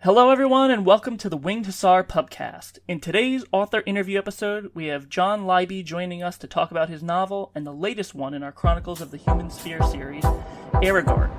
Hello, everyone, and welcome to the Winged Hussar Pubcast. In today's author interview episode, we have John Leibee joining us to talk about his novel and the latest one in our Chronicles of the Human Sphere series, Aragorn.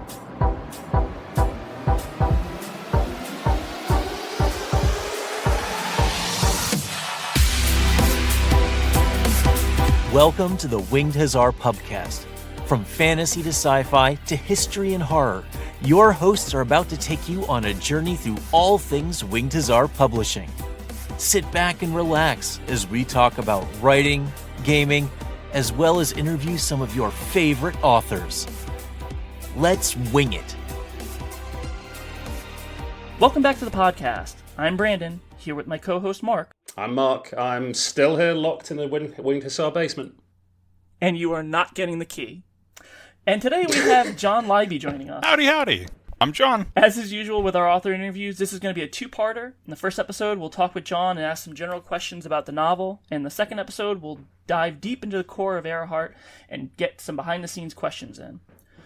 Welcome to the Winged Hussar Pubcast. From fantasy to sci-fi to history and horror, your hosts are about to take you on a journey through all things Winged Hussar Publishing. Sit back and relax as we talk about writing, gaming, as well as interview some of your favorite authors. Let's wing it. Welcome back to the podcast. I'm Brandon, here with my co-host Mark. I'm Mark. I'm still here locked in the Winged Hussar basement. And you are not getting the key. And today we have John Leibee joining us. Howdy, howdy. I'm John. As is usual with our author interviews, this is going to be a two-parter. In the first episode, we'll talk with John and ask some general questions about the novel. In the second episode, we'll dive deep into the core of Earhart and get some behind-the-scenes questions in.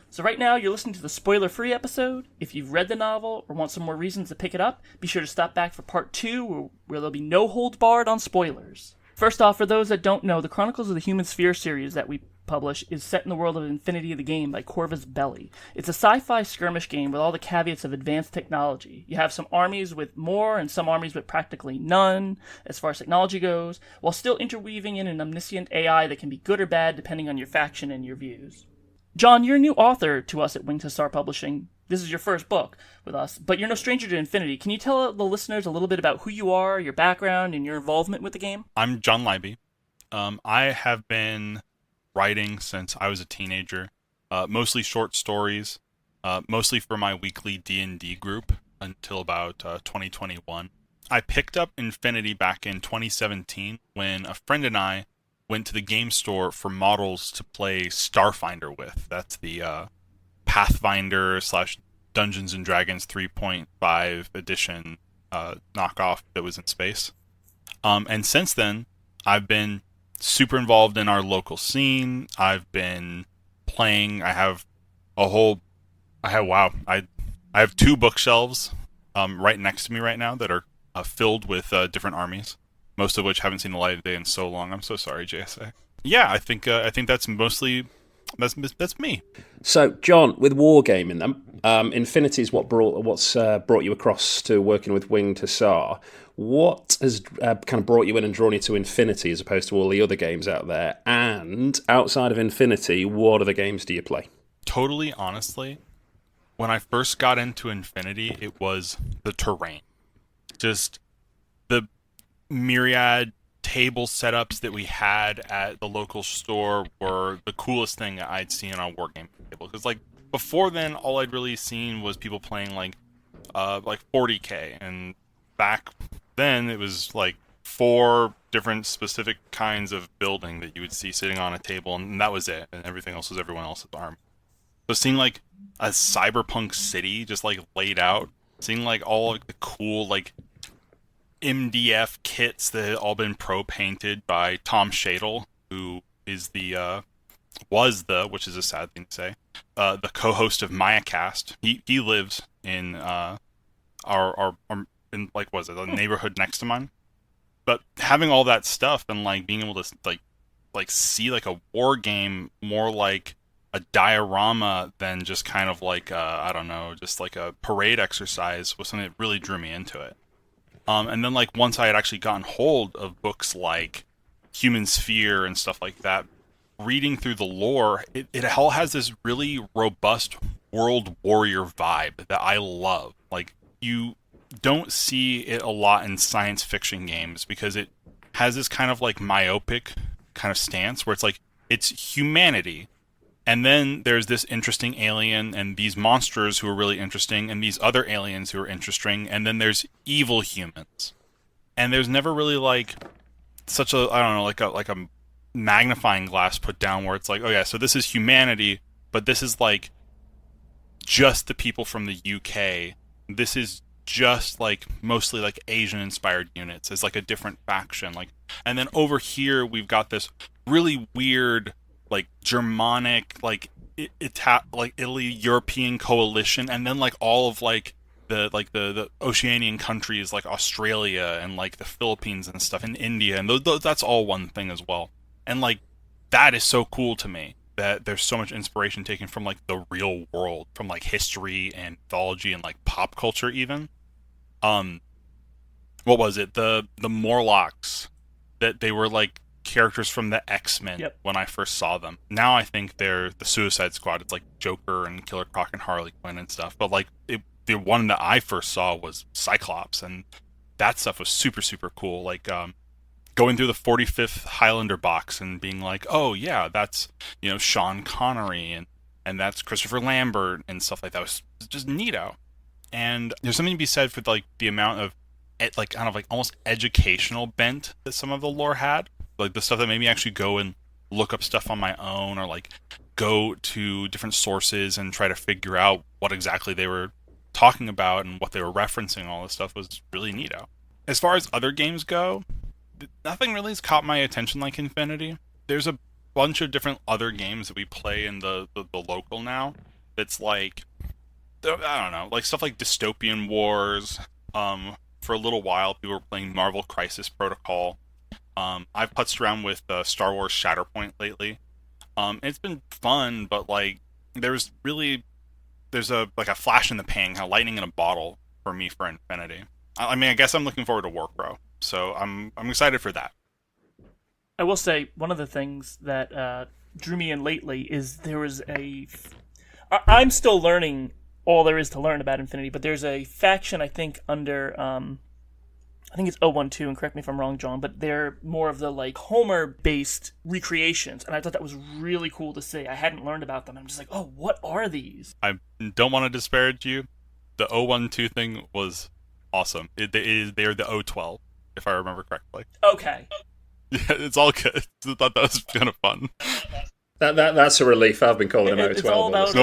So right now, you're listening to the spoiler-free episode. If you've read the novel or want some more reasons to pick it up, be sure to stop back for part 2, where there'll be no holds barred on spoilers. First off, for those that don't know, the Chronicles of the Human Sphere series that we publish is set in the world of Infinity the Game by Corvus Belli. It's a sci-fi skirmish game with all the caveats of advanced technology. You have some armies with more and some armies with practically none as far as technology goes, while still interweaving in an omniscient AI that can be good or bad depending on your faction and your views. John, you're a new author to us at Winged Hussar Publishing. This is your first book with us, but you're no stranger to Infinity. Can you tell the listeners a little bit about who you are, your background, and your involvement with the game? I'm John Leibee. I have been writing since I was a teenager, mostly short stories, mostly for my weekly D&D group until about 2021. I picked up Infinity back in 2017 when a friend and I went to the game store for models to play Starfinder with. That's the Pathfinder / Dungeons & Dragons 3.5 edition knockoff that was in space. And since then, I've been super involved in our local scene. I've been playing. I have 2 bookshelves right next to me right now that are filled with different armies, most of which haven't seen the light of day in so long. I'm so sorry, JSA. Yeah, I think that's mostly that's me. So, John, with wargaming, then, Infinity is what's brought you across to working with Winged Hussar. What has kind of brought you in and drawn you to Infinity as opposed to all the other games out there? And outside of Infinity, what other games do you play? Totally honestly, when I first got into Infinity, it was the terrain. Just the myriad table setups that we had at the local store were the coolest thing that I'd seen on a wargame table. Because like before then, all I'd really seen was people playing like 40K, and back then it was like 4 different specific kinds of building that you would see sitting on a table, and that was it, and everything else was everyone else's arm. So seeing like a cyberpunk city just like laid out, seeing like all like the cool like MDF kits that had all been pro-painted by Tom Shadle, who is which is a sad thing to say, the co-host of Mayacast. He lives in our in like was it the neighborhood next to mine. But having all that stuff and like being able to like see like a war game more like a diorama than just kind of like I don't know, just like a parade exercise was something that really drew me into it. And then like once I had actually gotten hold of books like Human Sphere and stuff like that, reading through the lore, it all has this really robust world warrior vibe that I love. Like you don't see it a lot in science fiction games because it has this kind of like myopic kind of stance where it's like it's humanity, and then there's this interesting alien and these monsters who are really interesting and these other aliens who are interesting, and then there's evil humans, and there's never really like such a I don't know like a magnifying glass put down where it's like, oh yeah, so this is humanity, but this is like just the people from the UK. This is just like mostly like Asian inspired units as like a different faction, like, and then over here we've got this really weird like Germanic like Italy European coalition, and then like all of like the Oceanian countries like Australia and like the Philippines and stuff, and India, and that's all one thing as well. And like that is so cool to me that there's so much inspiration taken from like the real world, from like history and mythology and like pop culture even. What was it? The Morlocks, that they were like characters from the X-Men when I first saw them. Now I think they're the Suicide Squad. It's like Joker and Killer Croc and Harley Quinn and stuff. But like the one that I first saw was Cyclops, and that stuff was super, super cool. Like going through the 45th Highlander box and being like, oh yeah, that's, you know, Sean Connery and that's Christopher Lambert and stuff like that. It was just neato. And there's something to be said for like the amount of like kind of like almost educational bent that some of the lore had. Like the stuff that made me actually go and look up stuff on my own, or like go to different sources and try to figure out what exactly they were talking about and what they were referencing. All this stuff was really neato. As far as other games go, nothing really has caught my attention like Infinity. There's a bunch of different other games that we play in the local now. That's like, I don't know, like stuff like Dystopian Wars. For a little while, people were playing Marvel Crisis Protocol. I've putzed around with Star Wars Shatterpoint lately. It's been fun, but like there's a flash in the pan, kind of lightning in a bottle for me for Infinity. I mean, I guess I'm looking forward to Warcrow, so I'm excited for that. I will say one of the things that drew me in lately is there was I'm still learning all there is to learn about Infinity, but there's a faction I think under I think it's 012, and correct me if I'm wrong, John, but they're more of the like Homer-based recreations, and I thought that was really cool to see. I hadn't learned about them. I'm just like, oh, what are these? I don't want to disparage you. The 012 thing was awesome. They're the 012, if I remember correctly. Okay. Yeah, it's all good. I thought that was kind of fun. That's a relief. I've been calling them 012. It's all about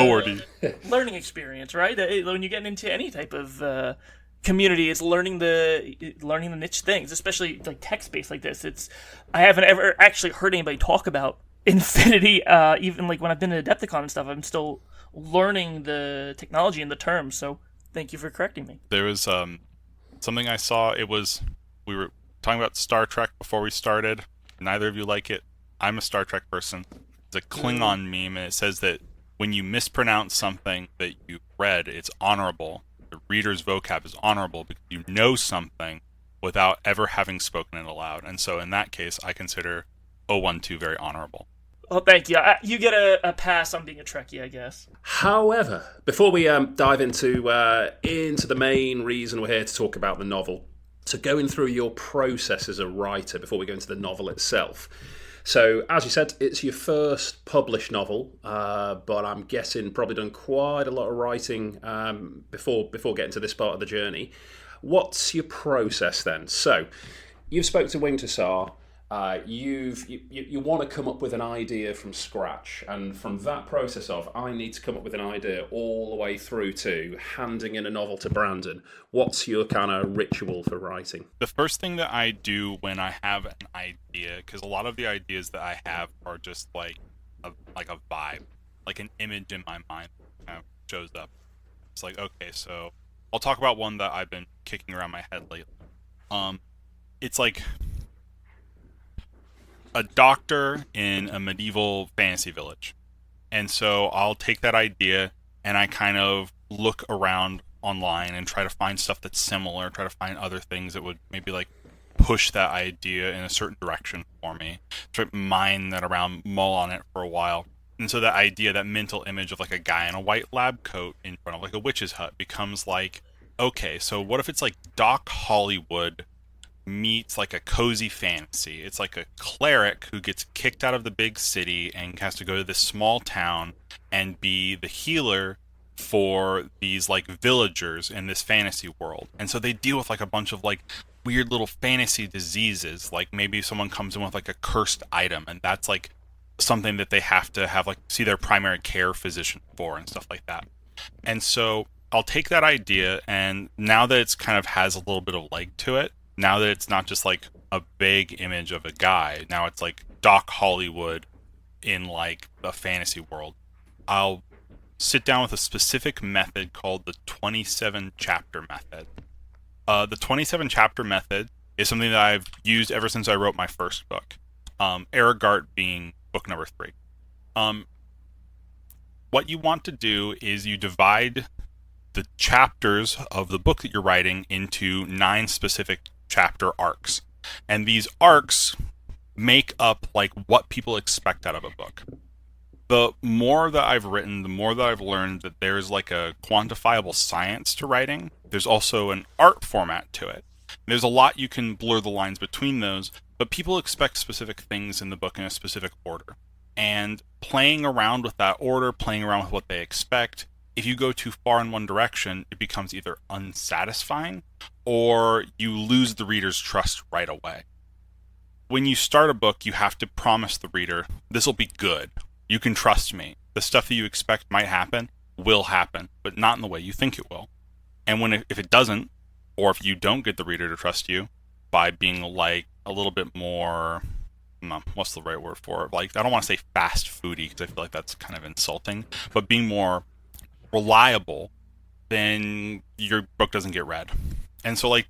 learning experience, right? When you get into any type of community, it's learning the niche things, especially like text-based like this. I haven't ever actually heard anybody talk about Infinity, even like when I've been to Adepticon and stuff. I'm still learning the technology and the terms, so thank you for correcting me. There was something I saw. We were talking about Star Trek before we started. Neither of you like it. I'm a Star Trek person. It's a Klingon meme, and it says that when you mispronounce something that you read, it's honorable. The reader's vocab is honorable because you know something without ever having spoken it aloud. And so in that case, I consider 012 very honorable. Oh, thank you. You get a pass on being a Trekkie, I guess. However, before we dive into the main reason we're here to talk about the novel, so going through your process as a writer before we go into the novel itself. So, as you said, it's your first published novel, but I'm guessing probably done quite a lot of writing before getting to this part of the journey. What's your process then? So, you've spoke to Winged Hussar. You want to come up with an idea from scratch, and from that process of I need to come up with an idea all the way through to handing in a novel to Brandon. What's your kind of ritual for writing? The first thing that I do when I have an idea, because a lot of the ideas that I have are just like a vibe, like an image in my mind that kind of shows up. It's like, okay, so I'll talk about one that I've been kicking around my head lately. It's like a doctor in a medieval fantasy village. And so I'll take that idea and I kind of look around online and try to find stuff that's similar, try to find other things that would maybe like push that idea in a certain direction for me. Try to mine that around, mull on it for a while. And so that idea, that mental image of like a guy in a white lab coat in front of like a witch's hut becomes like, okay, so what if it's like Doc Hollywood meets like a cozy fantasy? It's like a cleric who gets kicked out of the big city and has to go to this small town and be the healer for these like villagers in this fantasy world. And so they deal with like a bunch of like weird little fantasy diseases. Like maybe someone comes in with like a cursed item, and that's like something that they have to have like see their primary care physician for and stuff like that. And so I'll take that idea, and now that it's kind of has a little bit of leg to it, now that it's not just like a vague image of a guy, now it's like Doc Hollywood in like a fantasy world, I'll sit down with a specific method called the 27 chapter method. The 27 chapter method is something that I've used ever since I wrote my first book, Aragart being book number 3. What you want to do is you divide the chapters of the book that you're writing into 9 specific chapter arcs. And these arcs make up like what people expect out of a book. The more that I've written, the more that I've learned that there's like a quantifiable science to writing. There's also an art format to it. There's a lot you can blur the lines between those, but people expect specific things in the book in a specific order. And playing around with that order, playing around with what they expect, if you go too far in one direction, it becomes either unsatisfying or you lose the reader's trust right away. When you start a book, you have to promise the reader, this will be good. You can trust me. The stuff that you expect might happen will happen, but not in the way you think it will. And if it doesn't, or if you don't get the reader to trust you by being like a little bit more, what's the right word for it? Like, I don't want to say fast foody because I feel like that's kind of insulting, but being more reliable, then your book doesn't get read. And so like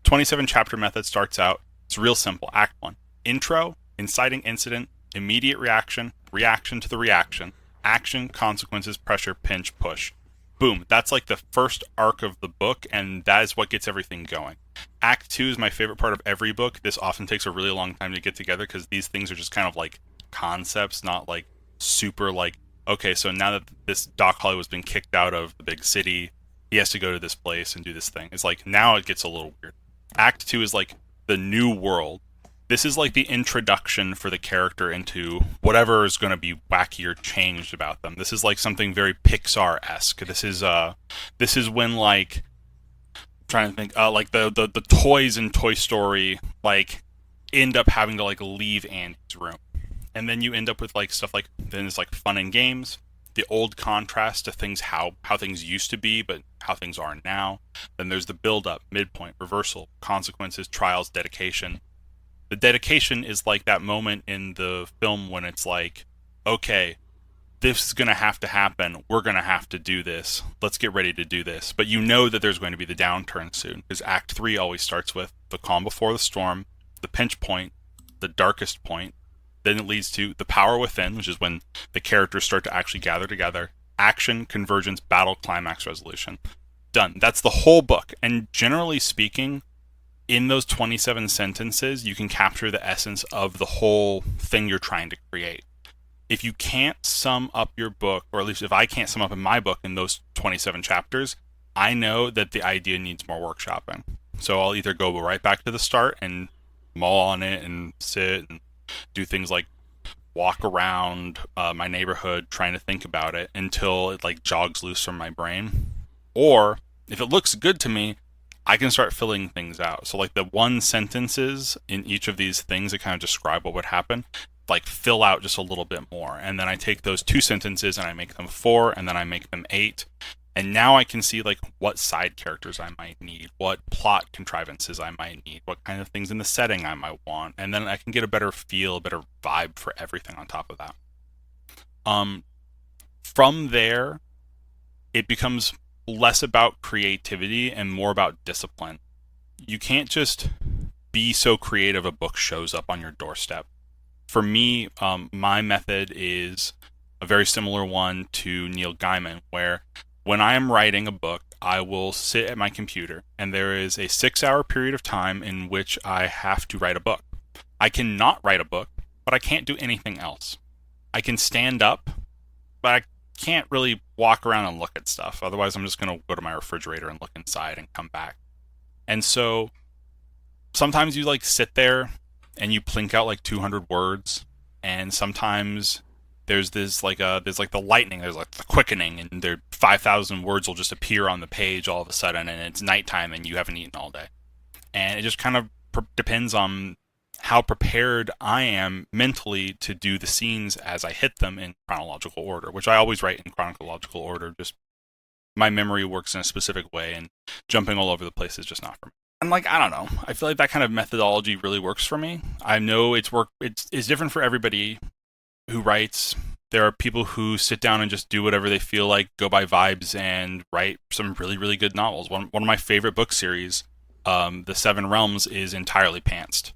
27 chapter method starts out, it's real simple. Act 1, intro, inciting incident, immediate reaction, reaction to the reaction, action, consequences, pressure, pinch, push. Boom. That's like the first arc of the book, and that is what gets everything going. Act 2 is my favorite part of every book. This often takes a really long time to get together because these things are just kind of like concepts, not like super like, okay, so now that this Doc Hollywood's been kicked out of the big city, he has to go to this place and do this thing. It's like, now it gets a little weird. Act 2 is like the new world. This is like the introduction for the character into whatever is going to be wacky or changed about them. This is like something very Pixar-esque. This is when like, I'm trying to think, like the toys in Toy Story like end up having to like leave Andy's room, and then you end up with like stuff like, then it's like fun and games, the old contrast to things how things used to be, but how things are now. Then there's the build-up, midpoint, reversal, consequences, trials, dedication. The dedication is like that moment in the film when it's like, okay, this is going to happen. We're going to have to do this. Let's get ready to do this. But you know that there's going to be the downturn soon, because Act 3 always starts with the calm before the storm, the pinch point, the darkest point. Then it leads to the power within, which is when the characters start to actually gather together. Action, convergence, battle, climax, resolution. Done. That's the whole book. And generally speaking, in those 27 sentences, you can capture the essence of the whole thing you're trying to create. If you can't sum up your book, or at least if I can't sum up in my book in those 27 chapters, I know that the idea needs more workshopping. So I'll either go right back to the start and mull on it and sit and do things like walk around my neighborhood trying to think about it until it like jogs loose from my brain. Or if it looks good to me, I can start filling things out. So like the one sentences in each of these things that kind of describe what would happen, like fill out just a little bit more. And then I take those 2 sentences and I make them 4, and then I make them 8. And now I can see like what side characters I might need, what plot contrivances I might need, what kind of things in the setting I might want. And then I can get a better feel, a better vibe for everything on top of that. From there, it becomes less about creativity and more about discipline. You can't just be so creative a book shows up on your doorstep. For me, my method is a very similar one to Neil Gaiman, where when I am writing a book, I will sit at my computer, and there is a 6-hour period of time in which I have to write a book. I cannot write a book, but I can't do anything else. I can stand up, but I can't really walk around and look at stuff. Otherwise, I'm just going to go to my refrigerator and look inside and come back. And so sometimes you like sit there and you plink out like 200 words, and sometimes there's this like there's like the lightning, there's like the quickening, and there 5,000 words will just appear on the page all of a sudden, and it's nighttime and you haven't eaten all day. And it just kind of depends on how prepared I am mentally to do the scenes as I hit them in chronological order, which I always write in chronological order. Just my memory works in a specific way, and jumping all over the place is just not for me. And like, I don't know, I feel like that kind of methodology really works for me. I know it's different for everybody who writes. There are people who sit down and just do whatever they feel like, go by vibes, and write some really, really good novels. One of my favorite book series, The Seven Realms, is entirely pantsed.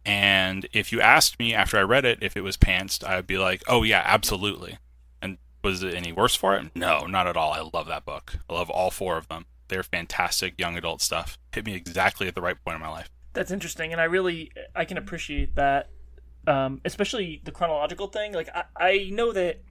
And if you asked me after I read it if it was pantsed, I would be like, oh yeah, absolutely. And was it any worse for it? No, not at all. I love that book. I love all 4 of them. They're fantastic young adult stuff. Hit me exactly at the right point in my life. That's interesting, and I can appreciate that, especially the chronological thing. Like, I know that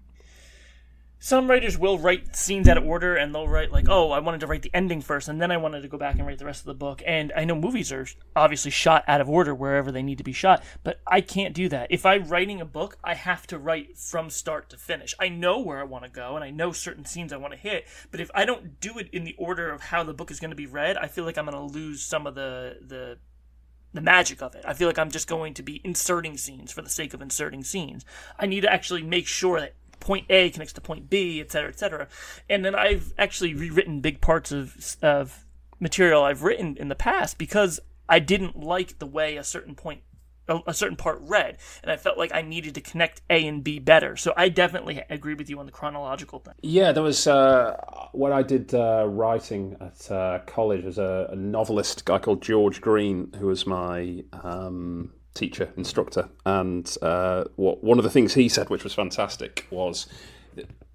some writers will write scenes out of order, and they'll write like, oh, I wanted to write the ending first, and then I wanted to go back and write the rest of the book. And I know movies are obviously shot out of order wherever they need to be shot, but I can't do that. If I'm writing a book, I have to write from start to finish. I know where I want to go, and I know certain scenes I want to hit, but if I don't do it in the order of how the book is going to be read, I feel like I'm going to lose some of the magic of it. I feel like I'm just going to be inserting scenes for the sake of inserting scenes. I need to actually make sure that point A connects to point B, etc., etc. And then I've actually rewritten big parts of material I've written in the past because I didn't like the way a certain part read, and I felt like I needed to connect A and B better. So I definitely agree with you on the chronological thing. Yeah, there was when I did writing at college, there's a novelist guy called George Green who was my teacher, instructor, and one of the things he said, which was fantastic, was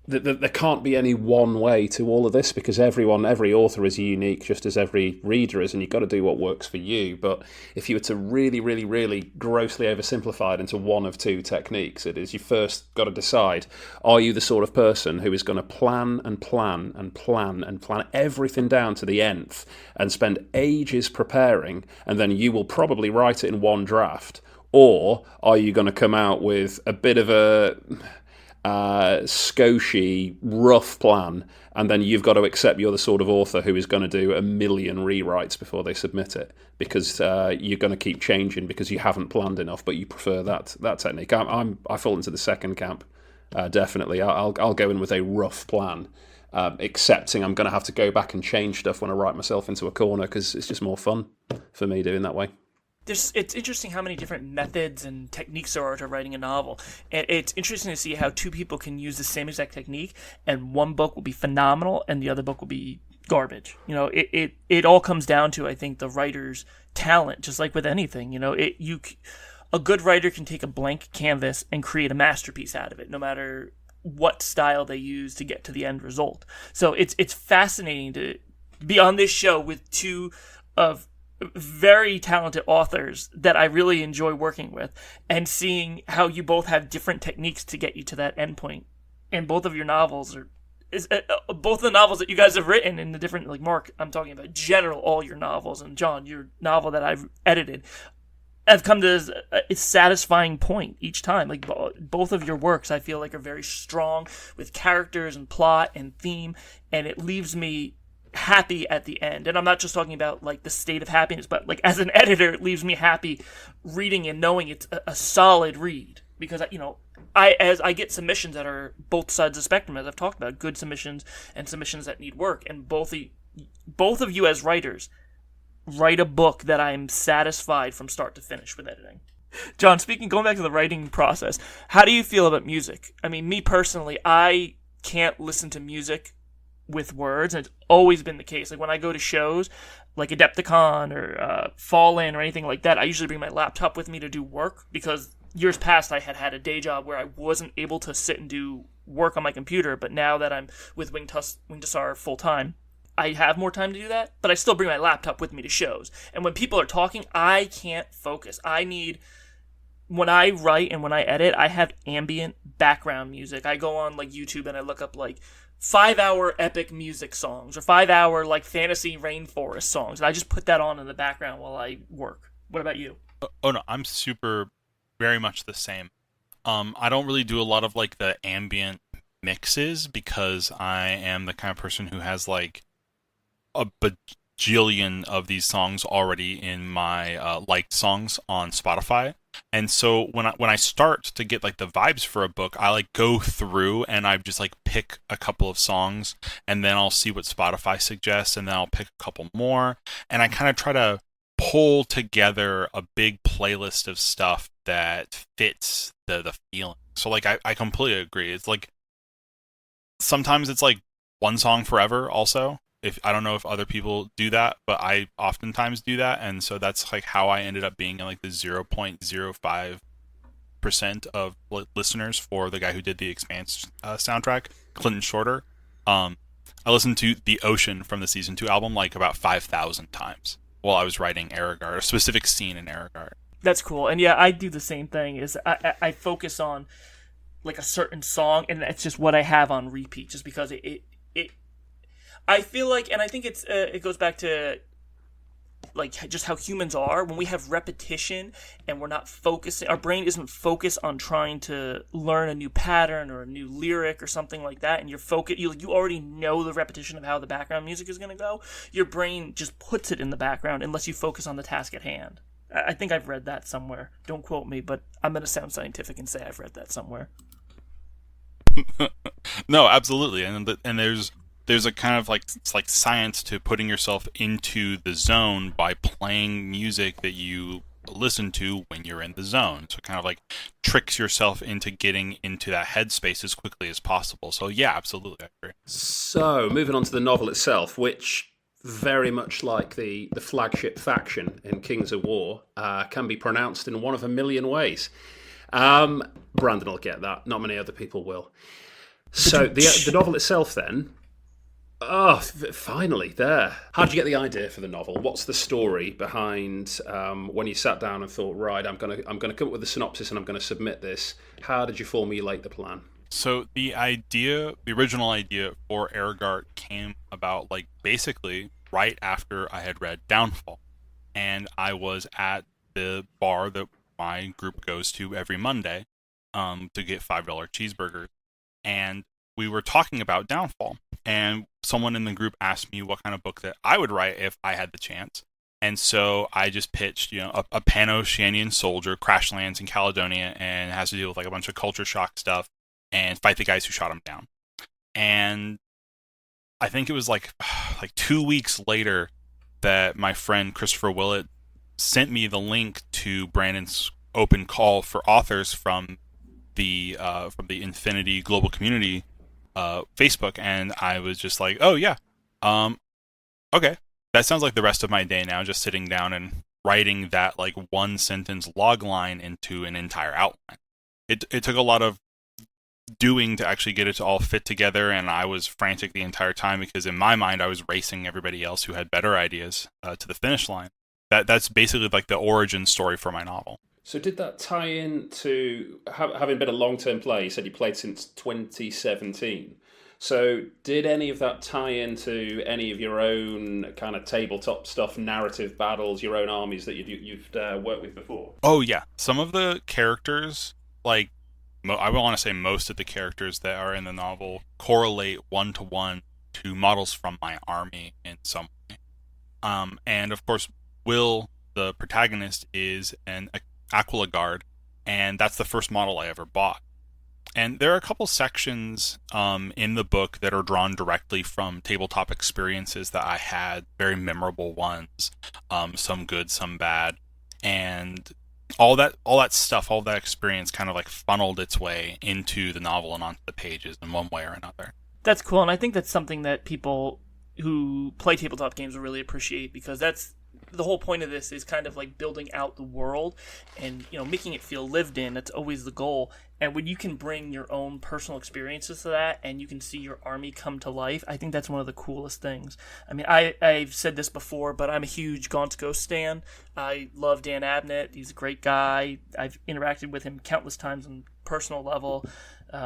that there can't be any one way to all of this, because every author is unique, just as every reader is, and you've got to do what works for you. But if you were to really, really, really grossly oversimplify it into one of 2 techniques, it is you first got to decide, are you the sort of person who is going to plan and plan and plan and plan everything down to the nth and spend ages preparing, and then you will probably write it in one draft? Or are you going to come out with a bit of a scoshy, rough plan, and then you've got to accept you're the sort of author who is going to do a million rewrites before they submit it, because you're going to keep changing because you haven't planned enough, but you prefer that technique? I fall into the second camp, definitely. I'll go in with a rough plan, accepting I'm going to have to go back and change stuff when I write myself into a corner, because it's just more fun for me doing that way. It's interesting how many different methods and techniques there are to writing a novel. And it's interesting to see how 2 people can use the same exact technique, and one book will be phenomenal and the other book will be garbage. You know, it all comes down to, I think, the writer's talent, just like with anything. You know, a good writer can take a blank canvas and create a masterpiece out of it, no matter what style they use to get to the end result. So it's fascinating to be on this show with 2 of very talented authors that I really enjoy working with, and seeing how you both have different techniques to get you to that endpoint. And both of your novels both the novels that you guys have written in the different, like Mark, I'm talking about general, all your novels, and John, your novel that I've edited, have come to a satisfying point each time. Like both of your works, I feel like, are very strong with characters and plot and theme, and it leaves me happy at the end. And I'm not just talking about like the state of happiness, but like as an editor, it leaves me happy reading and knowing it's a solid read, because as I get submissions that are both sides of the spectrum, as I've talked about, good submissions and submissions that need work, and both of you as writers write a book that I'm satisfied from start to finish with editing. John, going back to the writing process, how do you feel about music? I mean, me personally, I can't listen to music with words, and it's always been the case. Like when I go to shows like Adepticon or Fall In or anything like that, I usually bring my laptop with me to do work, because years past I had a day job where I wasn't able to sit and do work on my computer, but now that I'm with Wing to SAR full time, I have more time to do that, but I still bring my laptop with me to shows. And when people are talking, I can't focus. When I write and when I edit, I have ambient background music. I go on like YouTube and I look up like 5-hour epic music songs or 5-hour like fantasy rainforest songs, and I just put that on in the background while I work. What about you? Oh no, I'm very much the same. I don't really do a lot of like the ambient mixes, because I am the kind of person who has like a bajillion of these songs already in my liked songs on Spotify. And so when I start to get like the vibes for a book, I like go through and I just like pick a couple of songs, and then I'll see what Spotify suggests, and then I'll pick a couple more, and I kind of try to pull together a big playlist of stuff that fits the feeling. So like I completely agree. It's like sometimes it's like one song forever also. If I don't know if other people do that, but I oftentimes do that, and so that's like how I ended up being in like the 0.05% of listeners for the guy who did the Expanse soundtrack, Clinton Shorter. I listened to The Ocean from the season 2 album like about 5,000 times while I was writing Aragard, a specific scene in Aragard. That's cool. And yeah, I do the same thing. Is I focus on like a certain song, and that's just what I have on repeat, just because it I feel like, and I think it goes back to like just how humans are. When we have repetition and we're not focusing, our brain isn't focused on trying to learn a new pattern or a new lyric or something like that, and you already know the repetition of how the background music is going to go. Your brain just puts it in the background unless you focus on the task at hand. I think I've read that somewhere. Don't quote me, but I'm going to sound scientific and say I've read that somewhere. No, absolutely, and there's a kind of like, it's like science to putting yourself into the zone by playing music that you listen to when you're in the zone. So it kind of like tricks yourself into getting into that headspace as quickly as possible. So yeah, absolutely, I agree. So moving on to the novel itself, which very much like the flagship faction in Kings of War, can be pronounced in one of a million ways. Brandon will get that. Not many other people will. So the novel itself then. Oh, finally, there. How did you get the idea for the novel? What's the story behind when you sat down and thought, right, I'm gonna come up with a synopsis and I'm gonna submit this? How did you formulate the plan? So the original idea for Aragard came about like basically right after I had read Downfall, and I was at the bar that my group goes to every Monday to get $5 cheeseburgers, and we were talking about Downfall, and someone in the group asked me what kind of book that I would write if I had the chance. And so I just pitched, a Pan-Oceanian soldier crash lands in Caledonia and has to deal with like a bunch of culture shock stuff and fight the guys who shot him down. And I think it was like 2 weeks later that my friend Christopher Willett sent me the link to Brandon's open call for authors from the Infinity Global Community Facebook, and I was just like, oh yeah, okay, that sounds like the rest of my day now, just sitting down and writing that like one sentence log line into an entire outline. It took a lot of doing to actually get it to all fit together, and I was frantic the entire time because in my mind I was racing everybody else who had better ideas to the finish line. That's basically like the origin story for my novel. So did that tie in to having been a long-term player? You said you played since 2017. So did any of that tie into any of your own kind of tabletop stuff, narrative battles, your own armies that you've worked with before? Oh yeah, some of the characters, like I want to say most of the characters that are in the novel correlate one-to-one to models from my army in some way. And of course, Will, the protagonist, is an Aquila Guard, and that's the first model I ever bought. And there are a couple sections in the book that are drawn directly from tabletop experiences that I had, very memorable ones, some good, some bad, and all that stuff, all that experience kind of like funneled its way into the novel and onto the pages in one way or another. That's cool, and I think that's something that people who play tabletop games will really appreciate, because that's the whole point of this, is kind of like building out the world and making it feel lived in. That's always the goal. And when you can bring your own personal experiences to that, and you can see your army come to life, I think that's one of the coolest things. I mean, I've said this before, but I'm a huge Gaunt's Ghost stan. I love Dan Abnett. He's a great guy. I've interacted with him countless times on a personal level.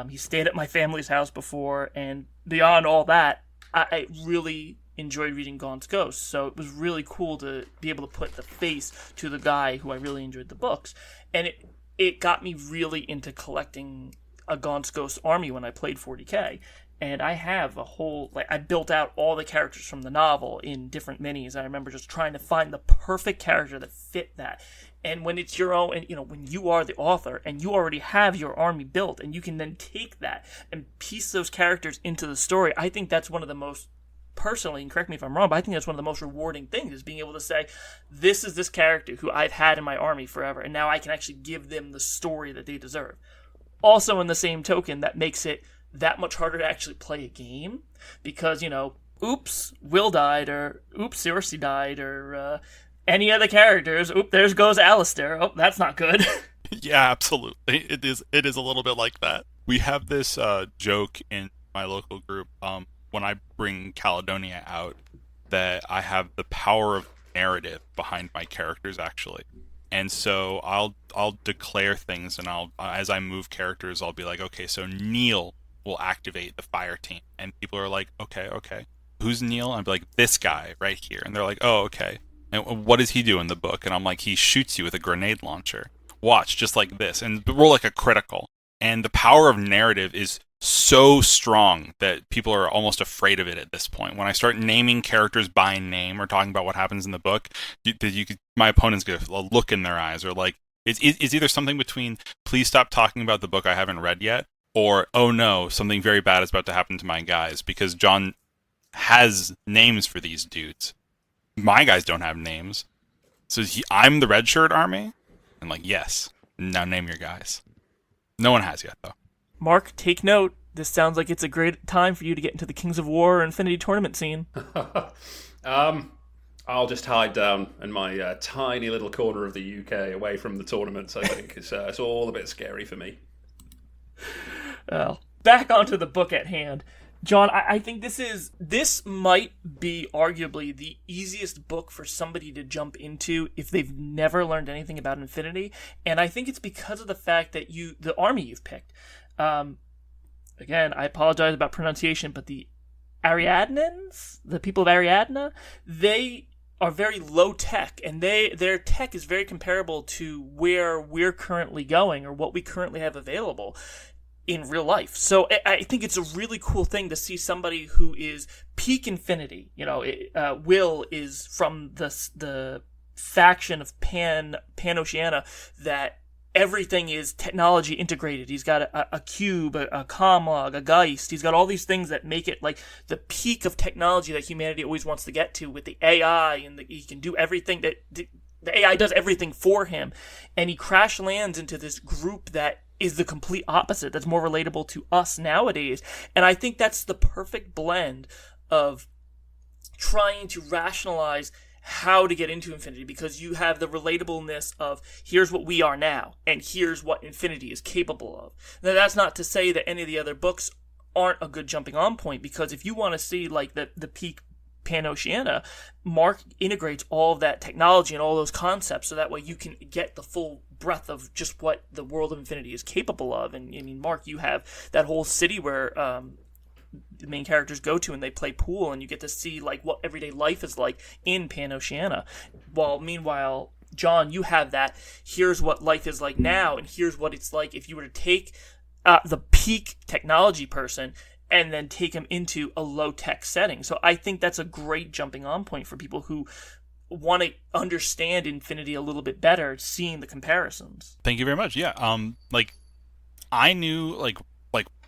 He stayed at my family's house before, and beyond all that, I really enjoyed reading Gaunt's Ghost, so it was really cool to be able to put the face to the guy who I really enjoyed the books. And it got me really into collecting a Gaunt's Ghost army when I played 40K. And I have a whole, I built out all the characters from the novel in different minis. I remember just trying to find the perfect character that fit that. And when it's your own, and when you are the author and you already have your army built, and you can then take that and piece those characters into the story, I think that's one of the most personally, and correct me if I'm wrong, but I think that's one of the most rewarding things, is being able to say, this is this character who I've had in my army forever, and now I can actually give them the story that they deserve. Also, in the same token, that makes it that much harder to actually play a game, because, oops, Will died, or oops, Cersei died, or any other characters, oops, there goes Alistair, oh, that's not good. Yeah, absolutely. It is a little bit like that. We have this joke in my local group when I bring Caledonia out, that I have the power of narrative behind my characters, actually. And so I'll declare things, and as I move characters, I'll be like, okay, so Neil will activate the fire team, and people are like, okay, who's Neil? I'd be like, this guy right here, and they're like, oh, okay. And what does he do in the book? And I'm like, he shoots you with a grenade launcher. Watch, just like this, and roll like a critical. And the power of narrative is so strong that people are almost afraid of it at this point. When I start naming characters by name or talking about what happens in the book, my opponents get a look in their eyes, or like it's either something between please stop talking about the book I haven't read yet, or oh no, something very bad is about to happen to my guys, because John has names for these dudes. My guys don't have names, so I'm the red shirt army, and like, yes, now name your guys. No one has yet though. Mark, take note. This sounds like it's a great time for you to get into the Kings of War or Infinity tournament scene. I'll just hide down in my tiny little corner of the UK, away from the tournaments. I think it's all a bit scary for me. Well, back onto the book at hand. John, I think this might be arguably the easiest book for somebody to jump into if they've never learned anything about Infinity, and I think it's because of the fact that the army you've picked. Again, I apologize about pronunciation, but the Ariadnans, the people of Ariadna, they are very low tech, and their tech is very comparable to where we're currently going, or what we currently have available in real life. So I think it's a really cool thing to see somebody who is peak Infinity. Will is from the faction of Pan-Oceania that everything is technology integrated. He's got a cube, a comlog, a geist. He's got all these things that make it like the peak of technology that humanity always wants to get to, with the AI, and he can do everything that the AI does everything for him. And he crash lands into this group that is the complete opposite, that's more relatable to us nowadays. And I think that's the perfect blend of trying to rationalize how to get into Infinity, because you have the relatableness of here's what we are now, and here's what Infinity is capable of. Now, that's not to say that any of the other books aren't a good jumping on point, because if you want to see like the peak Pan-Oceania, Mark integrates all of that technology and all those concepts, so that way you can get the full breadth of just what the world of Infinity is capable of. And I mean, Mark, you have that whole city where the main characters go to, and they play pool, and you get to see like what everyday life is like in Pan-Oceania. While meanwhile, John, you have that here's what life is like now, and here's what it's like if you were to take the peak technology person and then take him into a low-tech setting. So I think that's a great jumping on point for people who want to understand Infinity a little bit better, seeing the comparisons. Thank you very much. Yeah. I knew like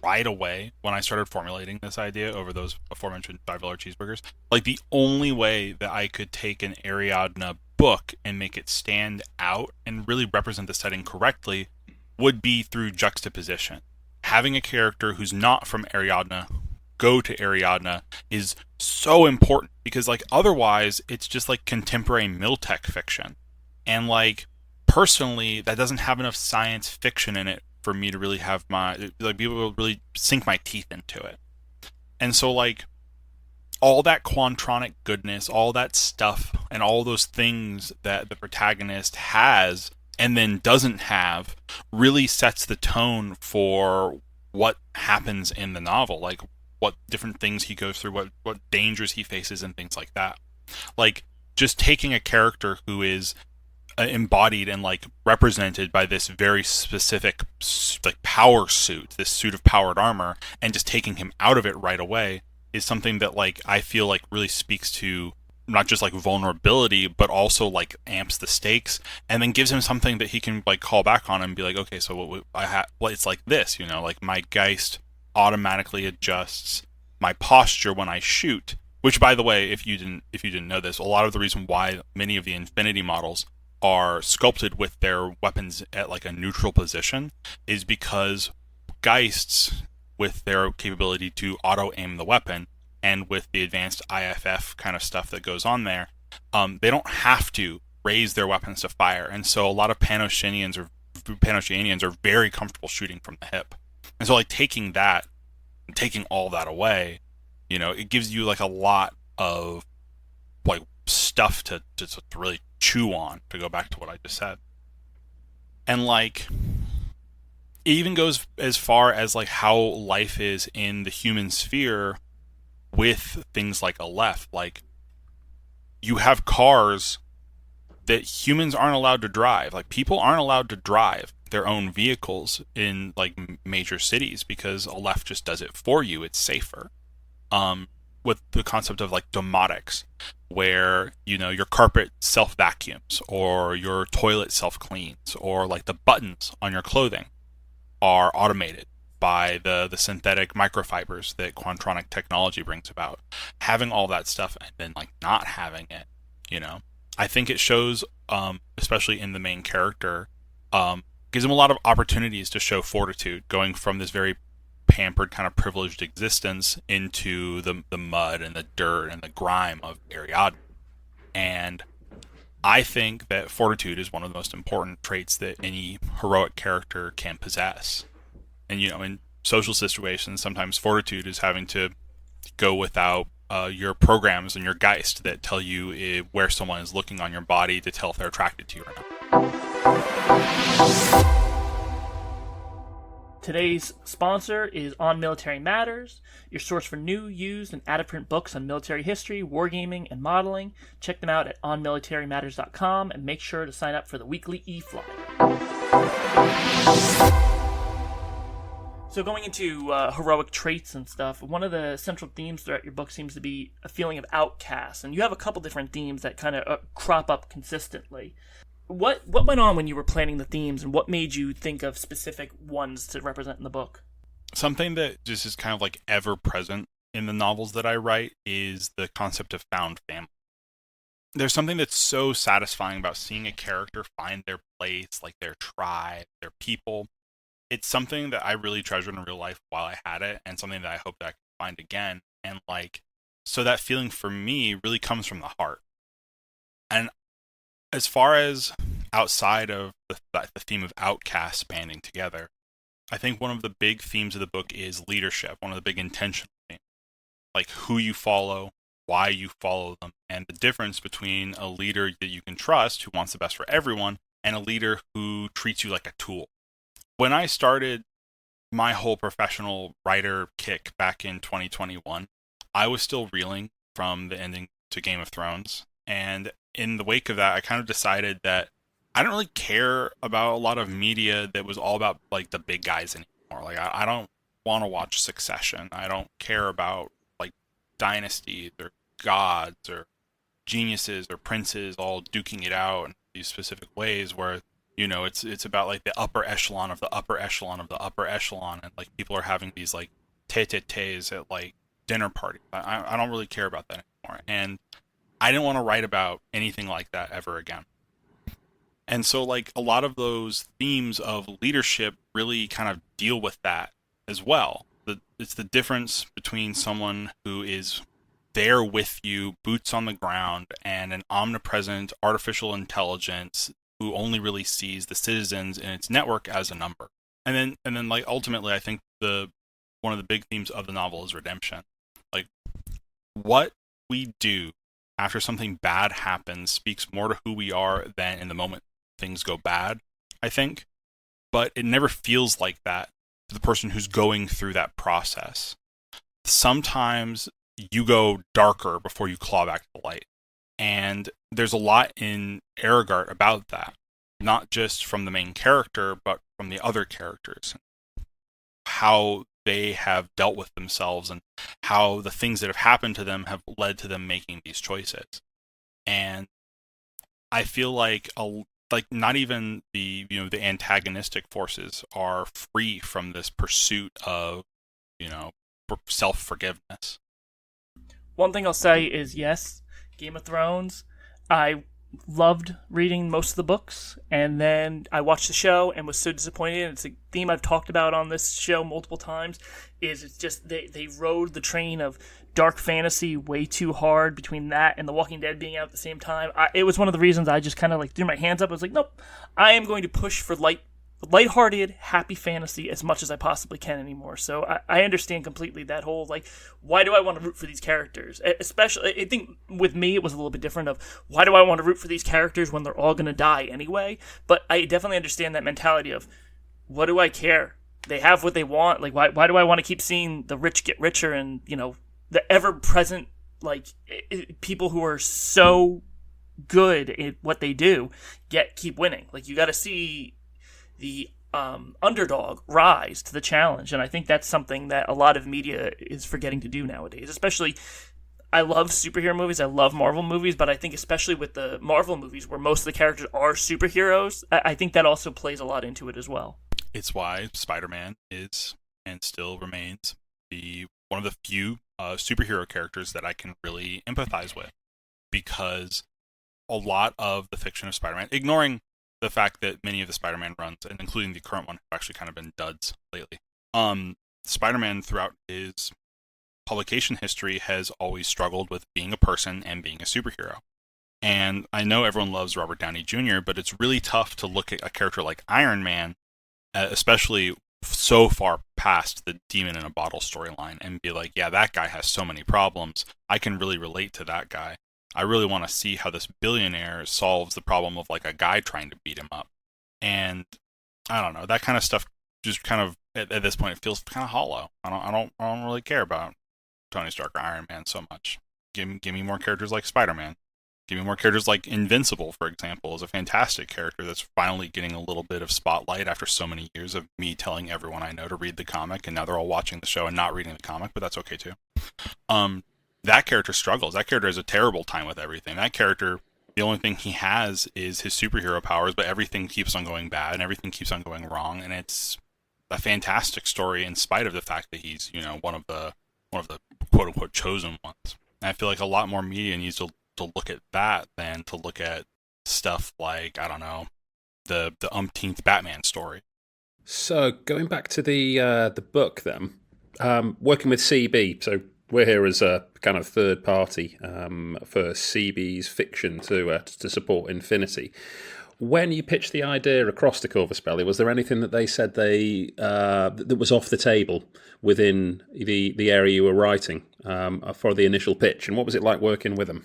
right away when I started formulating this idea over those aforementioned $5 cheeseburgers, like the only way that I could take an Ariadna book and make it stand out and really represent the setting correctly would be through juxtaposition. Having a character who's not from Ariadna go to Ariadna is so important, because like otherwise it's just like contemporary Miltech fiction, and like personally that doesn't have enough science fiction in it for me to really have be able to really sink my teeth into it. And so like all that quantronic goodness, all that stuff, and all those things that the protagonist has and then doesn't have really sets the tone for what happens in the novel, like what different things he goes through, what dangers he faces, and things like that. Like just taking a character who is embodied and like represented by this very specific like power suit, this suit of powered armor, and just taking him out of it right away is something that like I feel like really speaks to not just like vulnerability, but also like amps the stakes, and then gives him something that he can like call back on and be like, okay, so what it's like this, like my Geist automatically adjusts my posture when I shoot Which, by the way, if you didn't know this, a lot of the reason why many of the Infinity models are sculpted with their weapons at like a neutral position is because Geists, with their capability to auto aim the weapon, and with the advanced IFF kind of stuff that goes on there, they don't have to raise their weapons to fire, and so a lot of Panoceanians are very comfortable shooting from the hip. And so like taking all that away, it gives you like a lot of like stuff to really chew on, to go back to what I just said. And like it even goes as far as like how life is in the human sphere with things like Aleph. Like, you have cars that humans aren't allowed to drive. Like, people aren't allowed to drive their own vehicles in like major cities because Aleph just does it for you. It's safer. With the concept of like domotics, where your carpet self vacuums, or your toilet self cleans, or like the buttons on your clothing are automated by the synthetic microfibers that Quantronic technology brings about. Having all that stuff and then like not having it, I think it shows, especially in the main character, gives him a lot of opportunities to show fortitude, going from this very pampered kind of privileged existence into the mud and the dirt and the grime of Ariadne. And I think that fortitude is one of the most important traits that any heroic character can possess. And in social situations, sometimes fortitude is having to go without your programs and your Geist that tell you where someone is looking on your body to tell if they're attracted to you or not. Today's sponsor is On Military Matters, your source for new, used, and out-of-print books on military history, wargaming, and modeling. Check them out at onmilitarymatters.com and make sure to sign up for the weekly e-flyer. So going into heroic traits and stuff, one of the central themes throughout your book seems to be a feeling of outcast, and you have a couple different themes that kind of crop up consistently. What went on when you were planning the themes, and what made you think of specific ones to represent in the book? Something that just is kind of like ever present in the novels that I write is the concept of found family. There's something that's so satisfying about seeing a character find their place, like their tribe, their people. It's something that I really treasured in real life while I had it, and something that I hope that I can find again. And like, so that feeling for me really comes from the heart. And as far as outside of the theme of outcast banding together, I think one of the big themes of the book is leadership, one of the big intentional themes. Like who you follow, why you follow them, and the difference between a leader that you can trust, who wants the best for everyone, and a leader who treats you like a tool. When I started my whole professional writer kick back in 2021, I was still reeling from the ending to Game of Thrones. And in the wake of that, I kind of decided that I don't really care about a lot of media that was all about like the big guys anymore. Like I don't want to watch Succession. I don't care about like dynasties or gods or geniuses or princes all duking it out in these specific ways where it's about like the upper echelon of the upper echelon of the upper echelon, and like people are having these like tete-a-tetes at like dinner parties. I don't really care about that anymore, and I didn't want to write about anything like that ever again. And so like a lot of those themes of leadership really kind of deal with that as well. It's the difference between someone who is there with you, boots on the ground, and an omnipresent artificial intelligence who only really sees the citizens in its network as a number. And then like ultimately I think one of the big themes of the novel is redemption. Like what we do after something bad happens speaks more to who we are than in the moment things go bad, I think. But it never feels like that to the person who's going through that process. Sometimes you go darker before you claw back the light. And there's a lot in Aragart about that, not just from the main character, but from the other characters. How they have dealt with themselves and how the things that have happened to them have led to them making these choices. And I feel like not even the antagonistic forces are free from this pursuit of self-forgiveness. One thing I'll say is yes, Game of Thrones. I loved reading most of the books, and then I watched the show and was so disappointed. It's a theme I've talked about on this show multiple times. It's just they rode the train of dark fantasy way too hard between that and The Walking Dead being out at the same time. It was one of the reasons I just kind of like threw my hands up. I was like, nope, I am going to push for lighthearted, happy fantasy as much as I possibly can anymore. So I understand completely that whole, like, why do I want to root for these characters? Especially, I think with me, it was a little bit different of, why do I want to root for these characters when they're all going to die anyway? But I definitely understand that mentality of, what do I care? They have what they want. Like, why do I want to keep seeing the rich get richer and, the ever-present, like, people who are so good at what they do keep winning. Like, you got to see the underdog rise to the challenge, and I think that's something that a lot of media is forgetting to do nowadays. Especially, I love superhero movies, I love Marvel movies, but I think especially with the Marvel movies where most of the characters are superheroes, I think that also plays a lot into it as well. It's why Spider-Man is and still remains one of the few superhero characters that I can really empathize with, because a lot of the fiction of Spider-Man, ignoring the fact that many of the Spider-Man runs, and including the current one, have actually kind of been duds lately. Spider-Man, throughout his publication history, has always struggled with being a person and being a superhero. And I know everyone loves Robert Downey Jr., but it's really tough to look at a character like Iron Man, especially so far past the demon in a bottle storyline, and be like, yeah, that guy has so many problems. I can really relate to that guy. I really want to see how this billionaire solves the problem of like a guy trying to beat him up. And I don't know, that kind of stuff just kind of at this point it feels kind of hollow. I don't really care about Tony Stark or Iron Man so much. Give me more characters like Spider-Man. Give me more characters like Invincible, for example, is a fantastic character that's finally getting a little bit of spotlight after so many years of me telling everyone I know to read the comic, and now they're all watching the show and not reading the comic, but that's okay too. That character struggles. That character has a terrible time with everything. That character, the only thing he has is his superhero powers, but everything keeps on going bad and everything keeps on going wrong, and it's a fantastic story in spite of the fact that he's, one of the quote unquote chosen ones. And I feel like a lot more media needs to look at that than to look at stuff like, I don't know, the umpteenth Batman story. So going back to the book then, working with CB, so we're here as a kind of third party for CB's fiction to support Infinity. When you pitched the idea across to Corvus Belli, was there anything that they said that was off the table within the area you were writing for the initial pitch? And what was it like working with them?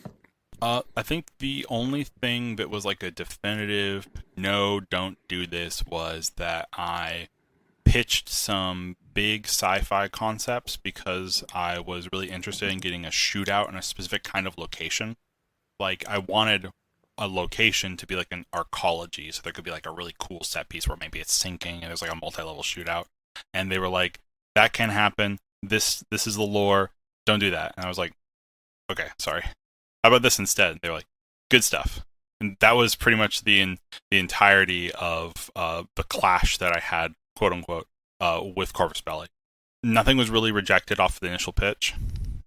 I think the only thing that was like a definitive no, don't do this was that I pitched some big sci-fi concepts because I was really interested in getting a shootout in a specific kind of location. Like, I wanted a location to be like an arcology, so there could be like a really cool set piece where maybe it's sinking and there's like a multi-level shootout. And they were like, that can happen. This is the lore. Don't do that. And I was like, okay, sorry. How about this instead? They were like, good stuff. And that was pretty much the entirety of the clash that I had, quote unquote, with Corvus Belli. Nothing was really rejected off the initial pitch.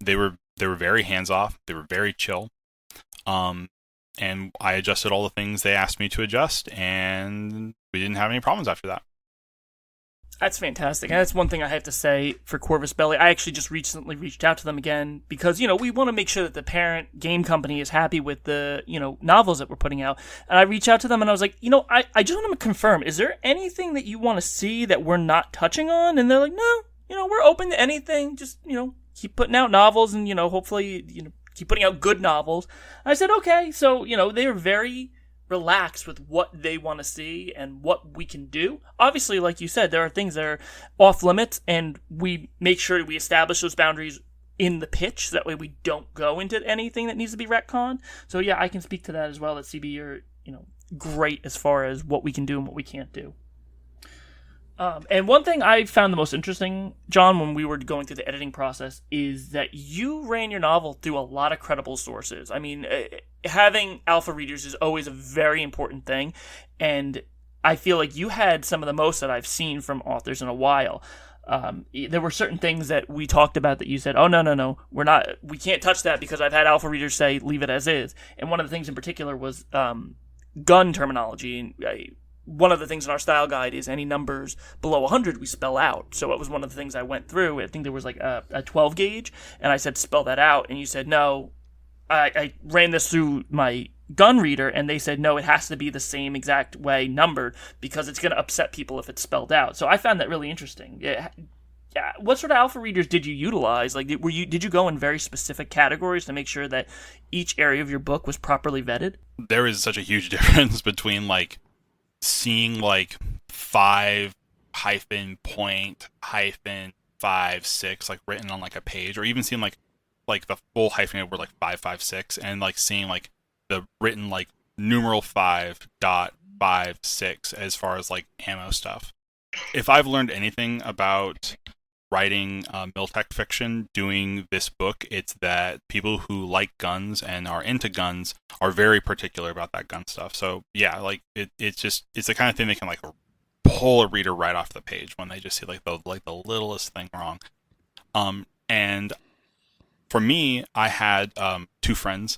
They were very hands off. They were very chill. And I adjusted all the things they asked me to adjust, and we didn't have any problems after that. That's fantastic. And that's one thing I have to say for Corvus Belli. I actually just recently reached out to them again because, we want to make sure that the parent game company is happy with the, novels that we're putting out. And I reached out to them and I was like, I just want to confirm, is there anything that you want to see that we're not touching on? And they're like, no, we're open to anything. Just, keep putting out novels and, hopefully, keep putting out good novels. I said, okay. So, they are very relaxed with what they want to see and what we can do. Obviously, like you said, there are things that are off limits, and we make sure we establish those boundaries in the pitch. So that way we don't go into anything that needs to be retconned. So yeah, I can speak to that as well, that CB are, great as far as what we can do and what we can't do. And one thing I found the most interesting, John, when we were going through the editing process, is that you ran your novel through a lot of credible sources. I mean, having alpha readers is always a very important thing, and I feel like you had some of the most that I've seen from authors in a while. There were certain things that we talked about that you said, "Oh no, we can't touch that because I've had alpha readers say leave it as is." And one of the things in particular was gun terminology. And one of the things in our style guide is any numbers below 100 we spell out. So it was one of the things I went through. I think there was like a 12 gauge, and I said spell that out, and you said no. I ran this through my gun reader, and they said no, it has to be the same exact way numbered because it's going to upset people if it's spelled out. So I found that really interesting. Yeah. What sort of alpha readers did you utilize? Like, did you go in very specific categories to make sure that each area of your book was properly vetted? There is such a huge difference between like seeing like 5 hyphen point hyphen 5 6 like written on like a page, or even seeing like the full hyphenated word like 556, and like seeing like the written like numeral 5.56 as far as like ammo stuff. If I've learned anything about writing Miltech fiction doing this book, it's that people who like guns and are into guns are very particular about that gun stuff. So yeah, like it's the kind of thing that can like pull a reader right off the page when they just see like the littlest thing wrong. And for me, I had 2 friends,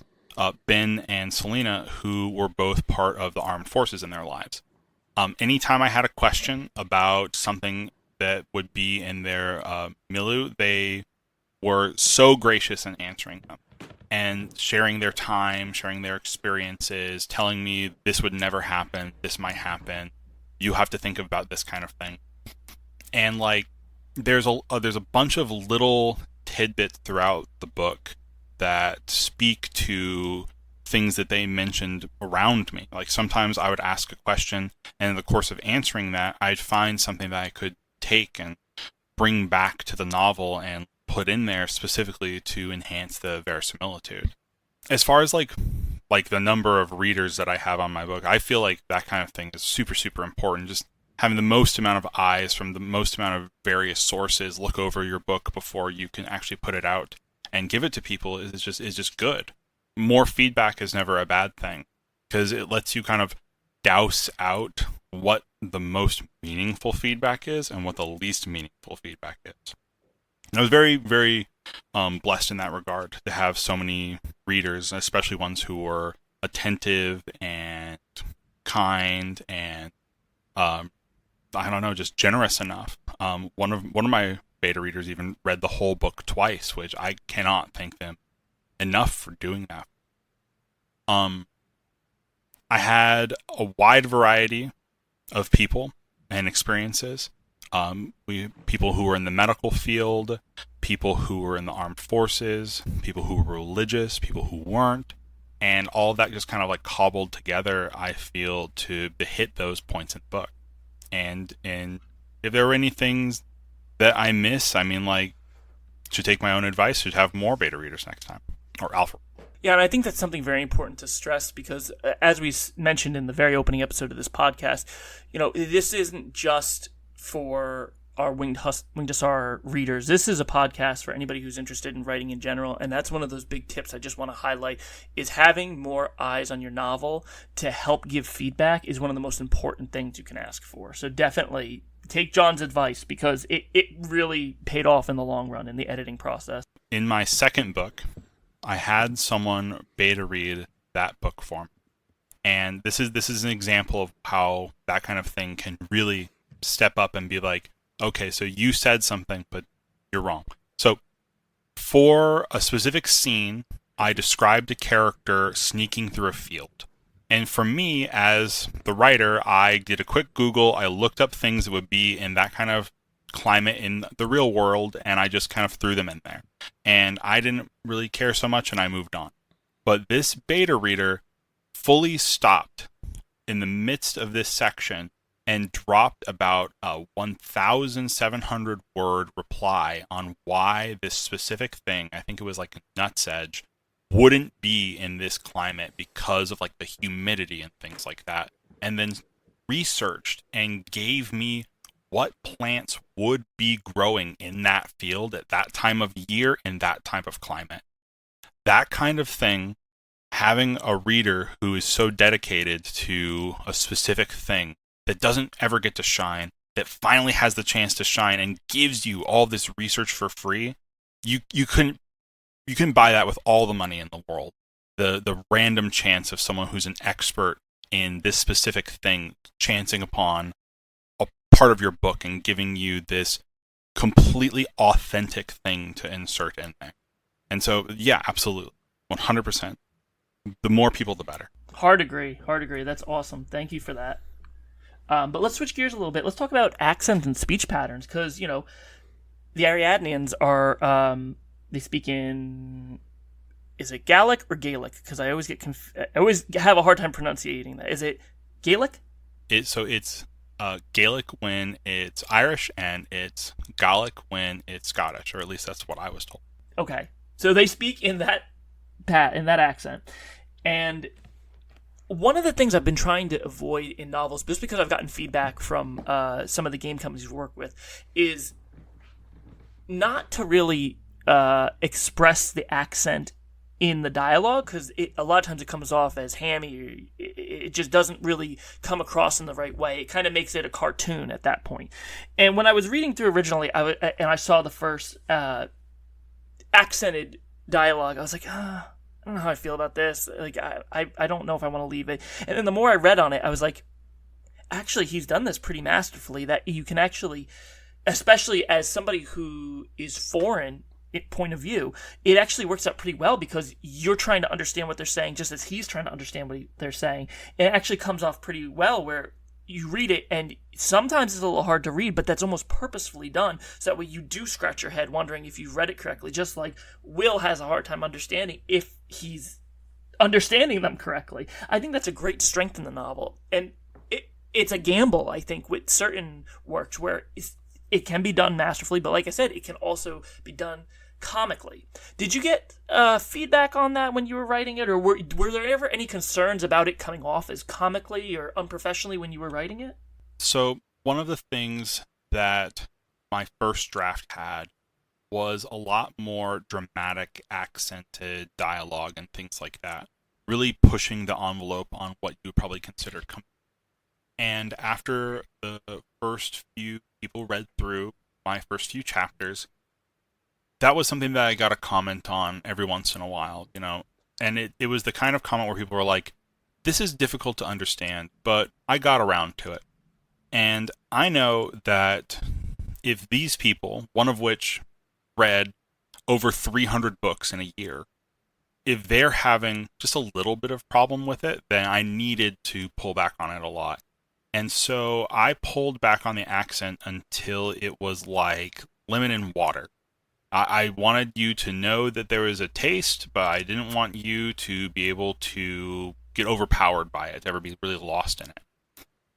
Ben and Selena, who were both part of the armed forces in their lives. Anytime I had a question about something that would be in their milieu, they were so gracious in answering them and sharing their time, sharing their experiences, telling me this would never happen, this might happen, you have to think about this kind of thing. And like, there's a bunch of little tidbits throughout the book that speak to things that they mentioned around me. Like sometimes I would ask a question, and in the course of answering that, I'd find something that I could take and bring back to the novel and put in there specifically to enhance the verisimilitude. As far as like the number of readers that I have on my book, I feel like that kind of thing is super, super important. Just having the most amount of eyes from the most amount of various sources look over your book before you can actually put it out and give it to people is just good. More feedback is never a bad thing because it lets you kind of douse out what the most meaningful feedback is and what the least meaningful feedback is. And I was very, very blessed in that regard to have so many readers, especially ones who were attentive and kind and I don't know, just generous enough. One of my beta readers even read the whole book twice, which I cannot thank them enough for doing that. I had a wide variety of people and experiences. People who were in the medical field, people who were in the armed forces, people who were religious, people who weren't, and all of that just kind of like cobbled together, I feel, to hit those points in the book. And if there were any things that I miss, I mean, like, should take my own advice, should have more beta readers next time, or alpha. Yeah, and I think that's something very important to stress because, as we mentioned in the very opening episode of this podcast, you know, this isn't just for our Winged Hussar readers. This is a podcast for anybody who's interested in writing in general, and that's one of those big tips I just want to highlight, is having more eyes on your novel to help give feedback is one of the most important things you can ask for. So definitely take John's advice because it really paid off in the long run in the editing process. In my second book, I had someone beta read that book for me. And this is an example of how that kind of thing can really step up and be like, okay, so you said something, but you're wrong. So for a specific scene, I described a character sneaking through a field. And for me, as the writer, I did a quick Google. I looked up things that would be in that kind of climate in the real world, and I just kind of threw them in there. And I didn't really care so much, and I moved on. But this beta reader fully stopped in the midst of this section and dropped about a 1,700 word reply on why this specific thing, I think it was like a nut's edge, wouldn't be in this climate because of like the humidity and things like that. And then researched and gave me what plants would be growing in that field at that time of year in that type of climate. That kind of thing, having a reader who is so dedicated to a specific thing that doesn't ever get to shine, that finally has the chance to shine and gives you all this research for free, you couldn't buy that with all the money in the world. The random chance of someone who's an expert in this specific thing chancing upon a part of your book and giving you this completely authentic thing to insert in there. And so, yeah, absolutely. 100%. The more people, the better. Hard agree. That's awesome. Thank you for that. But let's switch gears a little bit. Let's talk about accent and speech patterns, because, you know, the Ariadneans are, they speak in, is it Gallic or Gaelic? Because I always I always have a hard time pronunciating that. Is it Gaelic? It's Gaelic when it's Irish, and it's Gallic when it's Scottish, or at least that's what I was told. Okay, so they speak in that accent, and one of the things I've been trying to avoid in novels, just because I've gotten feedback from some of the game companies we work with, is not to really express the accent in the dialogue, because a lot of times it comes off as hammy. It just doesn't really come across in the right way. It kind of makes it a cartoon at that point. And when I was reading through originally, I saw the first accented dialogue, I was like, I don't know how I feel about this. Like, I don't know if I want to leave it. And then the more I read on it, I was like, actually, he's done this pretty masterfully, that you can actually, especially as somebody who is foreign point of view, it actually works out pretty well, because you're trying to understand what they're saying just as he's trying to understand what they're saying. And it actually comes off pretty well, where you read it and sometimes it's a little hard to read, but that's almost purposefully done, so that way you do scratch your head wondering if you've read it correctly, just like Will has a hard time understanding if he's understanding them correctly. I think that's a great strength in the novel, and it's a gamble, I think, with certain works where it can be done masterfully, but like I said, it can also be done comically. Did you get feedback on that when you were writing it, or were there ever any concerns about it coming off as comically or unprofessionally when you were writing it? So one of the things that my first draft had was a lot more dramatic, accented dialogue and things like that, really pushing the envelope on what you would probably consider comedy. And after the first few people read through my first few chapters, that was something that I got a comment on every once in a while, you know, and it was the kind of comment where people were like, this is difficult to understand, but I got around to it. And I know that if these people, one of which read over 300 books in a year, if they're having just a little bit of problem with it, then I needed to pull back on it a lot. And so I pulled back on the accent until it was like lemon and water. I wanted you to know that there was a taste, but I didn't want you to be able to get overpowered by it, to ever be really lost in it.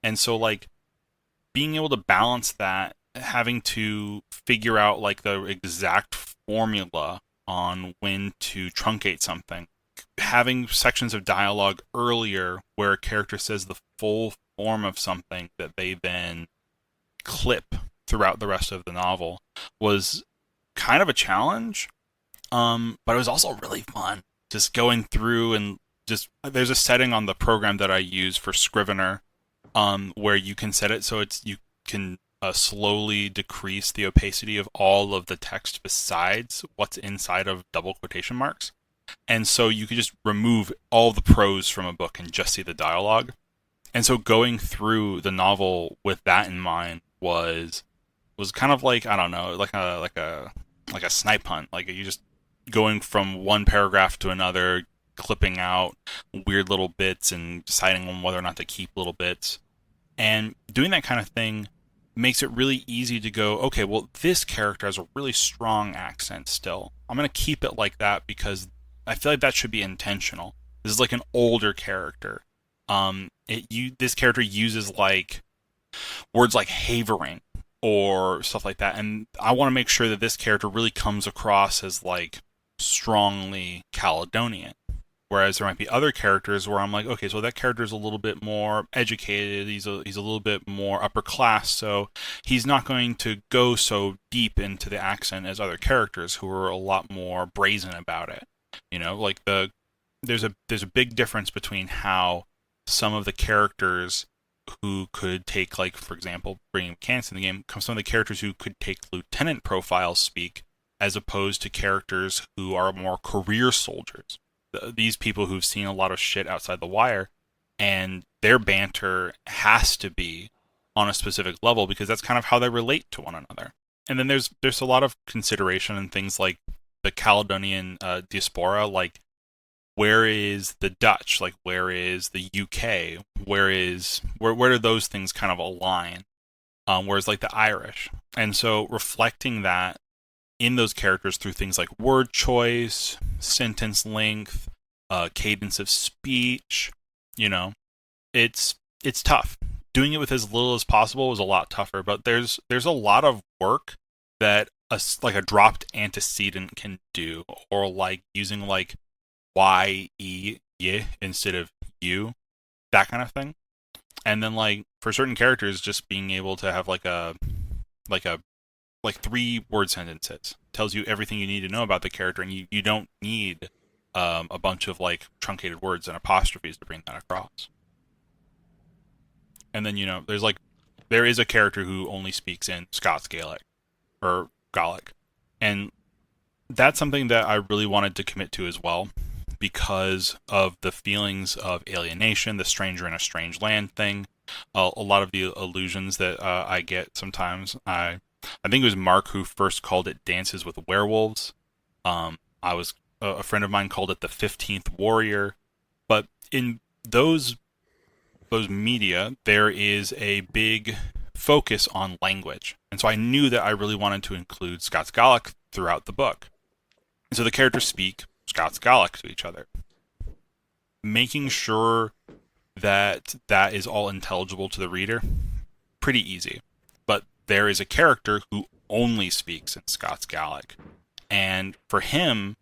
And so, like, being able to balance that, having to figure out, like, the exact formula on when to truncate something, having sections of dialogue earlier where a character says the full form of something that they then clip throughout the rest of the novel was kind of a challenge, but it was also really fun. Just going through and there's a setting on the program that I use for Scrivener, where you can set it so you can slowly decrease the opacity of all of the text besides what's inside of double quotation marks. And so you could just remove all the prose from a book and just see the dialogue. And so going through the novel with that in mind was kind of like, I don't know, like a snipe hunt. Like, you just going from one paragraph to another, clipping out weird little bits and deciding on whether or not to keep little bits. And doing that kind of thing makes it really easy to go, okay, well, this character has a really strong accent still. I'm going to keep it like that because I feel like that should be intentional. This is like an older character. This character uses like words like havering or stuff like that, and I want to make sure that this character really comes across as like strongly Caledonian. Whereas there might be other characters where I'm like, okay, so that character is a little bit more educated, he's a little bit more upper class, so he's not going to go so deep into the accent as other characters who are a lot more brazen about it. You know, like there's a big difference between how some of the characters who could take, like, for example, bringing mechanics in the game, some of the characters who could take lieutenant profiles speak, as opposed to characters who are more career soldiers. These people who've seen a lot of shit outside the wire, and their banter has to be on a specific level because that's kind of how they relate to one another. And then there's a lot of consideration in things like the Caledonian diaspora, like where is the Dutch, like where is the UK, where do those things kind of align? Whereas like the Irish, and so reflecting that in those characters through things like word choice, sentence length, cadence of speech, it's tough. Doing it with as little as possible was a lot tougher, but there's a lot of work that a dropped antecedent can do, or like using like y instead of you, that kind of thing. And then like for certain characters, just being able to have like 3 word sentences tells you everything you need to know about the character, and you don't need a bunch of like truncated words and apostrophes to bring that across. And then there is a character who only speaks in Scots Gaelic or Gaelic, and that's something that I really wanted to commit to as well, because of the feelings of alienation, the stranger in a strange land thing, a lot of the allusions that I get sometimes. I think it was Mark who first called it Dances with Werewolves. A friend of mine called it the 15th Warrior. But in those media, there is a big focus on language. And so I knew that I really wanted to include Scots Gaelic throughout the book. And so the characters speak Scots Gaelic to each other. Making sure that is all intelligible to the reader, pretty easy. But there is a character who only speaks in Scots Gaelic. And for him,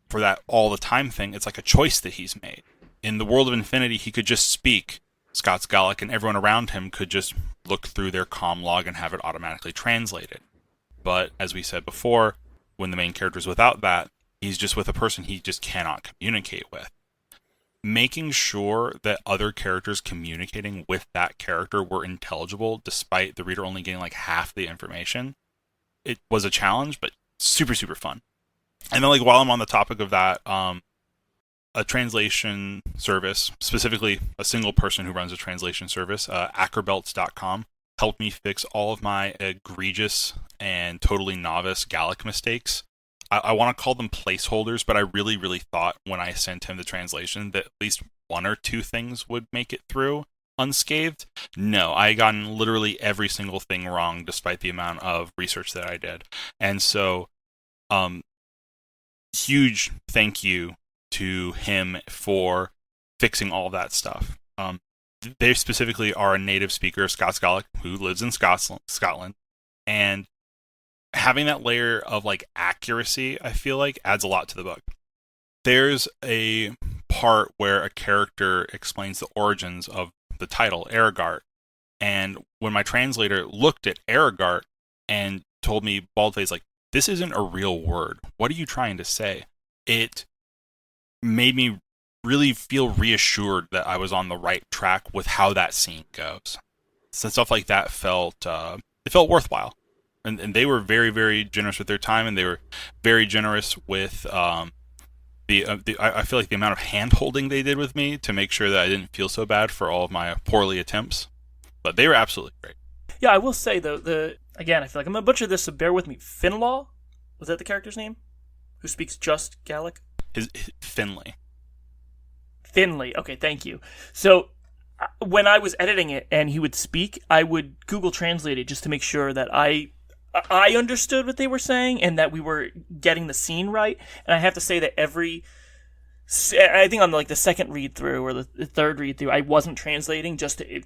for that all the time thing, it's like a choice that he's made. In the world of Infinity, he could just speak Scots Gaelic, and everyone around him could just look through their comm log and have it automatically translated. But as we said before, when the main character is without that, he's just with a person he just cannot communicate with. Making sure that other characters communicating with that character were intelligible, despite the reader only getting like half the information, it was a challenge, but super, super fun. And then like while I'm on the topic of that, a translation service, specifically a single person who runs a translation service, acrobelts.com, helped me fix all of my egregious and totally novice Gallic mistakes. I want to call them placeholders, but I really, really thought when I sent him the translation that at least 1 or 2 things would make it through unscathed. No, I gotten literally every single thing wrong, despite the amount of research that I did. And so, huge thank you to him for fixing all that stuff. They specifically are a native speaker of Scots Gaelic who lives in Scotland, and having that layer of like accuracy, I feel like, adds a lot to the book. There's a part where a character explains the origins of the title, Aragart, and when my translator looked at Aragart and told me bald-faced, like, this isn't a real word. What are you trying to say? It made me really feel reassured that I was on the right track with how that scene goes. So stuff like that felt worthwhile. And they were very, very generous with their time, and they were very generous with I feel like the amount of hand-holding they did with me to make sure that I didn't feel so bad for all of my poorly attempts. But they were absolutely great. Yeah, I will say, though, again, I feel like I'm going to butcher this, so bear with me. Finlaw? Was that the character's name? Who speaks just Gaelic? His Finley. Finley. Okay, thank you. So when I was editing it and he would speak, I would Google Translate it just to make sure that I understood what they were saying and that we were getting the scene right. And I have to say that I think on like the second read through or the third read through, I wasn't translating just to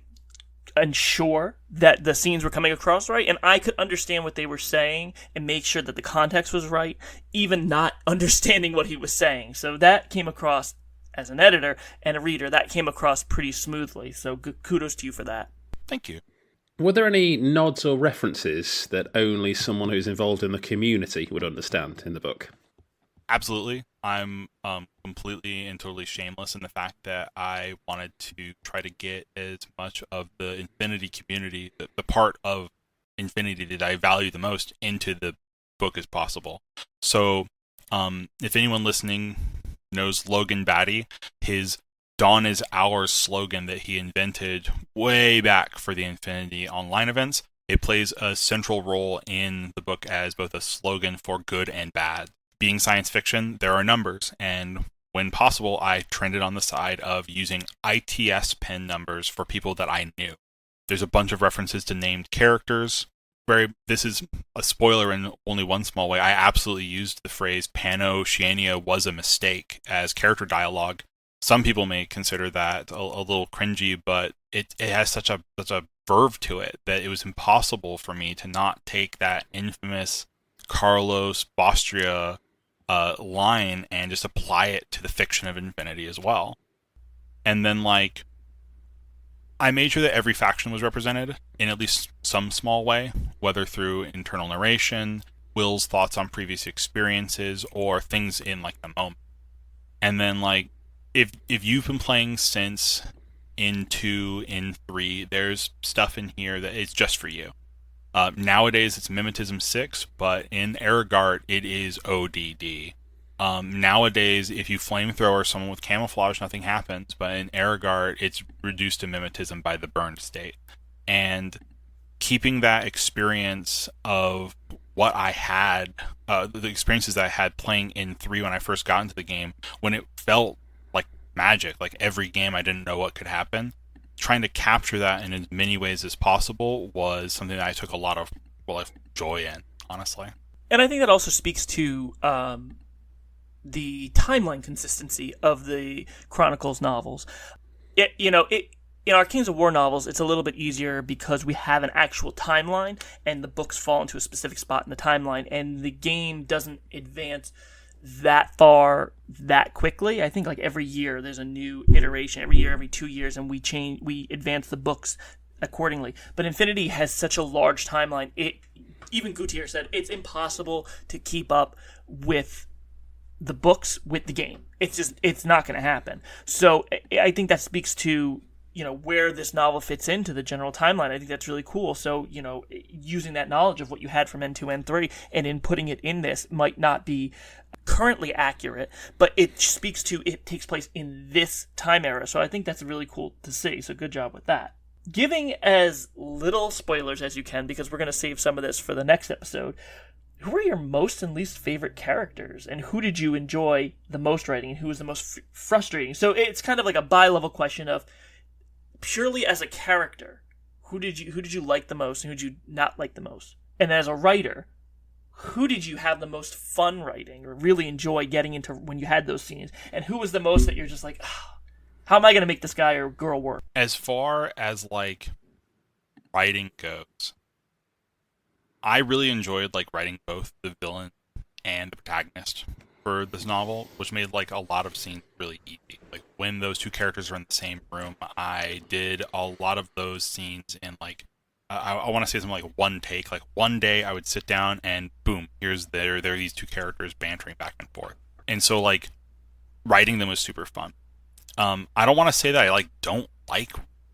ensure that the scenes were coming across right, and I could understand what they were saying and make sure that the context was right, even not understanding what he was saying. So that came across, as an editor and a reader, that came across pretty smoothly. So kudos to you for that. Thank you. Were there any nods or references that only someone who's involved in the community would understand in the book? Absolutely. I'm completely and totally shameless in the fact that I wanted to try to get as much of the Infinity community, the part of Infinity that I value the most, into the book as possible. So, if anyone listening knows Logan Batty, his Dawn is Ours slogan that he invented way back for the Infinity Online events, it plays a central role in the book as both a slogan for good and bad. Being science fiction, there are numbers, and when possible, I trended on the side of using ITS pin numbers for people that I knew. There's a bunch of references to named characters. This is a spoiler in only one small way. I absolutely used the phrase Pano-Oceania was a mistake as character dialogue. Some people may consider that a little cringy, but it has such a verve to it that it was impossible for me to not take that infamous Carlos Bostria line and just apply it to the fiction of Infinity as well. And then, like, I made sure that every faction was represented in at least some small way, whether through internal narration, Will's thoughts on previous experiences, or things in, like, the moment. And then, like, if you've been playing since in 2, in 3, there's stuff in here that is just for you. Nowadays, it's Mimetism 6, but in Aragart, it is ODD. Nowadays, if you flamethrower someone with camouflage, nothing happens, but in Aragart, it's reduced to Mimetism by the burned state. And keeping that experience of what I had, the experiences that I had playing in 3 when I first got into the game, when it felt like magic, like every game I didn't know what could happen, trying to capture that in as many ways as possible was something that I took a lot of joy in, honestly. And I think that also speaks to the timeline consistency of the Chronicles novels. In our Kings of War novels, it's a little bit easier because we have an actual timeline, and the books fall into a specific spot in the timeline, and the game doesn't advance that far that quickly. I think like every year there's a new iteration, every year, every 2 years, and we advance the books accordingly. But Infinity has such a large timeline. Even Gutierrez said it's impossible to keep up with the books with the game. It's not going to happen. So I think that speaks to where this novel fits into the general timeline. I think that's really cool. So using that knowledge of what you had from N2, N3, and in putting it in this might not be currently accurate, but it speaks to it takes place in this time era. So I think that's really cool to see. So good job with that. Giving as little spoilers as you can, because we're going to save some of this for the next episode. Who are your most and least favorite characters, and who did you enjoy the most writing, and who was the most frustrating? So it's kind of like a bi-level question of purely as a character, who did you like the most, and who did you not like the most? And as a writer, who did you have the most fun writing or really enjoy getting into when you had those scenes? And who was the most that you're just like, how am I going to make this guy or girl work? As far as like writing goes, I really enjoyed like writing both the villain and the protagonist for this novel, which made like a lot of scenes really easy. Like when those two characters are in the same room, I did a lot of those scenes in like I want to say something like one take. Like one day I would sit down and boom, there are these two characters bantering back and forth. And so like writing them was super fun. I don't want to say that I like don't like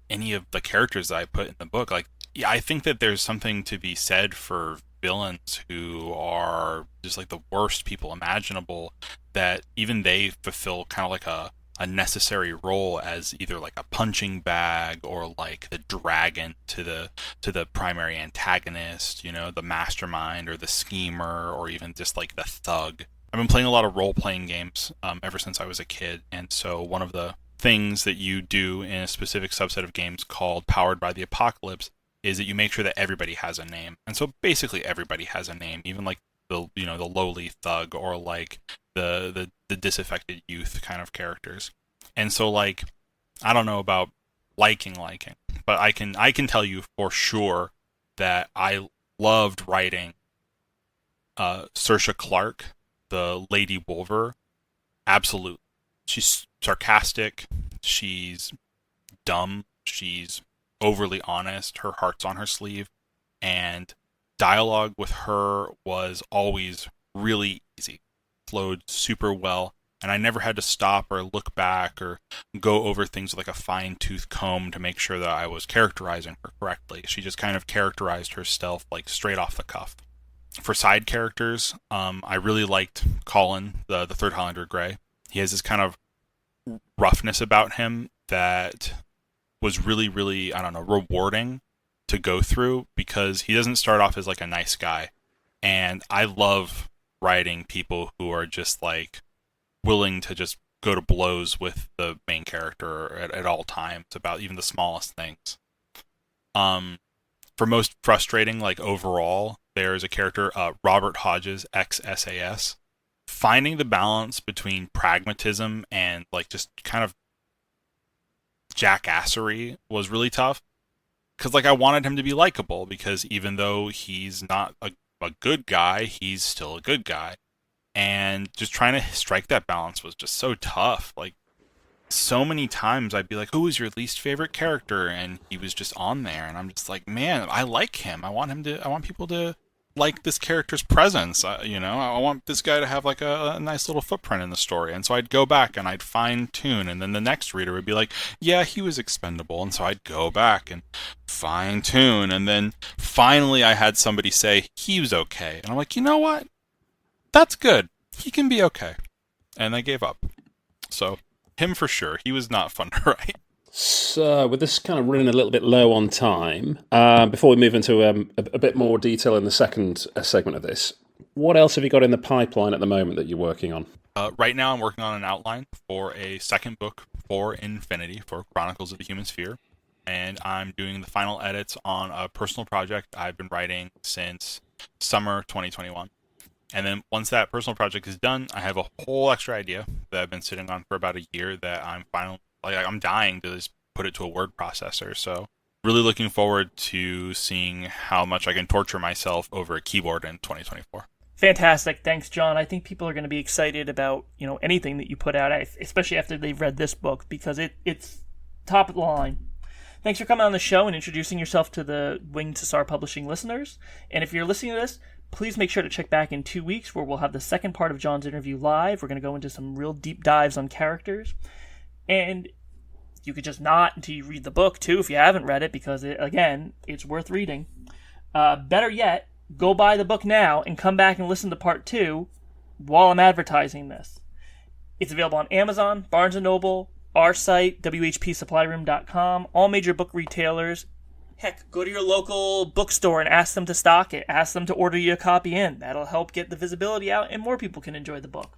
any of the characters that I put in the book. Like, yeah, I think that there's something to be said for villains who are just like the worst people imaginable, that even they fulfill kind of like a necessary role as either like a punching bag or like the dragon to the primary antagonist, the mastermind or the schemer or even just like the thug. I've been playing a lot of role-playing games ever since I was a kid, and so one of the things that you do in a specific subset of games called Powered by the Apocalypse is that you make sure that everybody has a name. And so basically everybody has a name, even like the lowly thug or like the disaffected youth kind of characters. And so like I don't know about liking, but I can tell you for sure that I loved writing Saoirse Clarke, the Lady Wolver. Absolutely. She's sarcastic, she's dumb, she's overly honest, her heart's on her sleeve, and dialogue with her was always really easy. flowed super well. And I never had to stop or look back or go over things with like a fine-tooth comb to make sure that I was characterizing her correctly. She just kind of characterized herself like straight off the cuff. For side characters, I really liked Colin, the Third Highlander Grey. He has this kind of roughness about him that was really, really, I don't know, rewarding to go through because he doesn't start off as like a nice guy. And I love writing people who are just like willing to just go to blows with the main character at all times about even the smallest things. For most frustrating, like overall, there's a character, Robert Hodges, ex-SAS. Finding the balance between pragmatism and like just kind of jackassery was really tough. Because like I wanted him to be likable because even though he's not a good guy, he's still a good guy. And just trying to strike that balance was just so tough. Like, so many times I'd be like, who is your least favorite character? And he was just on there. And I'm just like, man, I like him. I want people to like this character's presence. I want this guy to have like a nice little footprint in the story. And so I'd go back and I'd fine tune. And then the next reader would be like, yeah, he was expendable. And so I'd go back and fine tune. And then finally I had somebody say he was okay. And I'm like, you know what? That's good. He can be okay. And I gave up. So, him for sure. He was not fun to write. So, with this kind of running a little bit low on time, before we move into a bit more detail in the second segment of this, what else have you got in the pipeline at the moment that you're working on? Right now, I'm working on an outline for a second book for Infinity, for Chronicles of the Human Sphere. And I'm doing the final edits on a personal project I've been writing since summer 2021. And then once that personal project is done, I have a whole extra idea that I've been sitting on for about a year that I'm dying to just put it to a word processor. So really looking forward to seeing how much I can torture myself over a keyboard in 2024. Fantastic. Thanks, John. I think people are going to be excited about, anything that you put out, especially after they've read this book, because it's top of the line. Thanks for coming on the show and introducing yourself to the Winged Hussar Publishing listeners. And if you're listening to this, please make sure to check back in 2 weeks where we'll have the second part of John's interview live. We're going to go into some real deep dives on characters. And you could just not until you read the book, too, if you haven't read it, because, it's worth reading. Better yet, go buy the book now and come back and listen to part 2 while I'm advertising this. It's available on Amazon, Barnes & Noble, our site, whpsupplyroom.com, all major book retailers. Heck, go to your local bookstore and ask them to stock it. Ask them to order you a copy in. That'll help get the visibility out and more people can enjoy the book.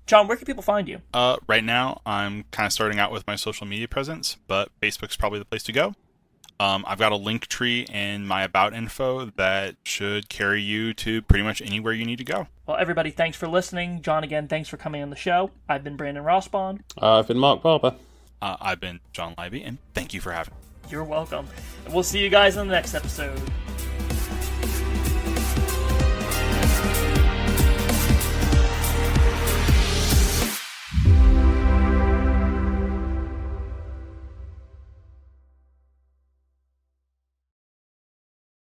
John, where can people find you? Right now, I'm kind of starting out with my social media presence, but Facebook's probably the place to go. I've got a link tree in my about info that should carry you to pretty much anywhere you need to go. Well, everybody, thanks for listening. John, again, thanks for coming on the show. I've been Brandon Rossbaum. I've been Mark Barber. I've been John Leibee, and thank you for having me. You're welcome. And we'll see you guys on the next episode.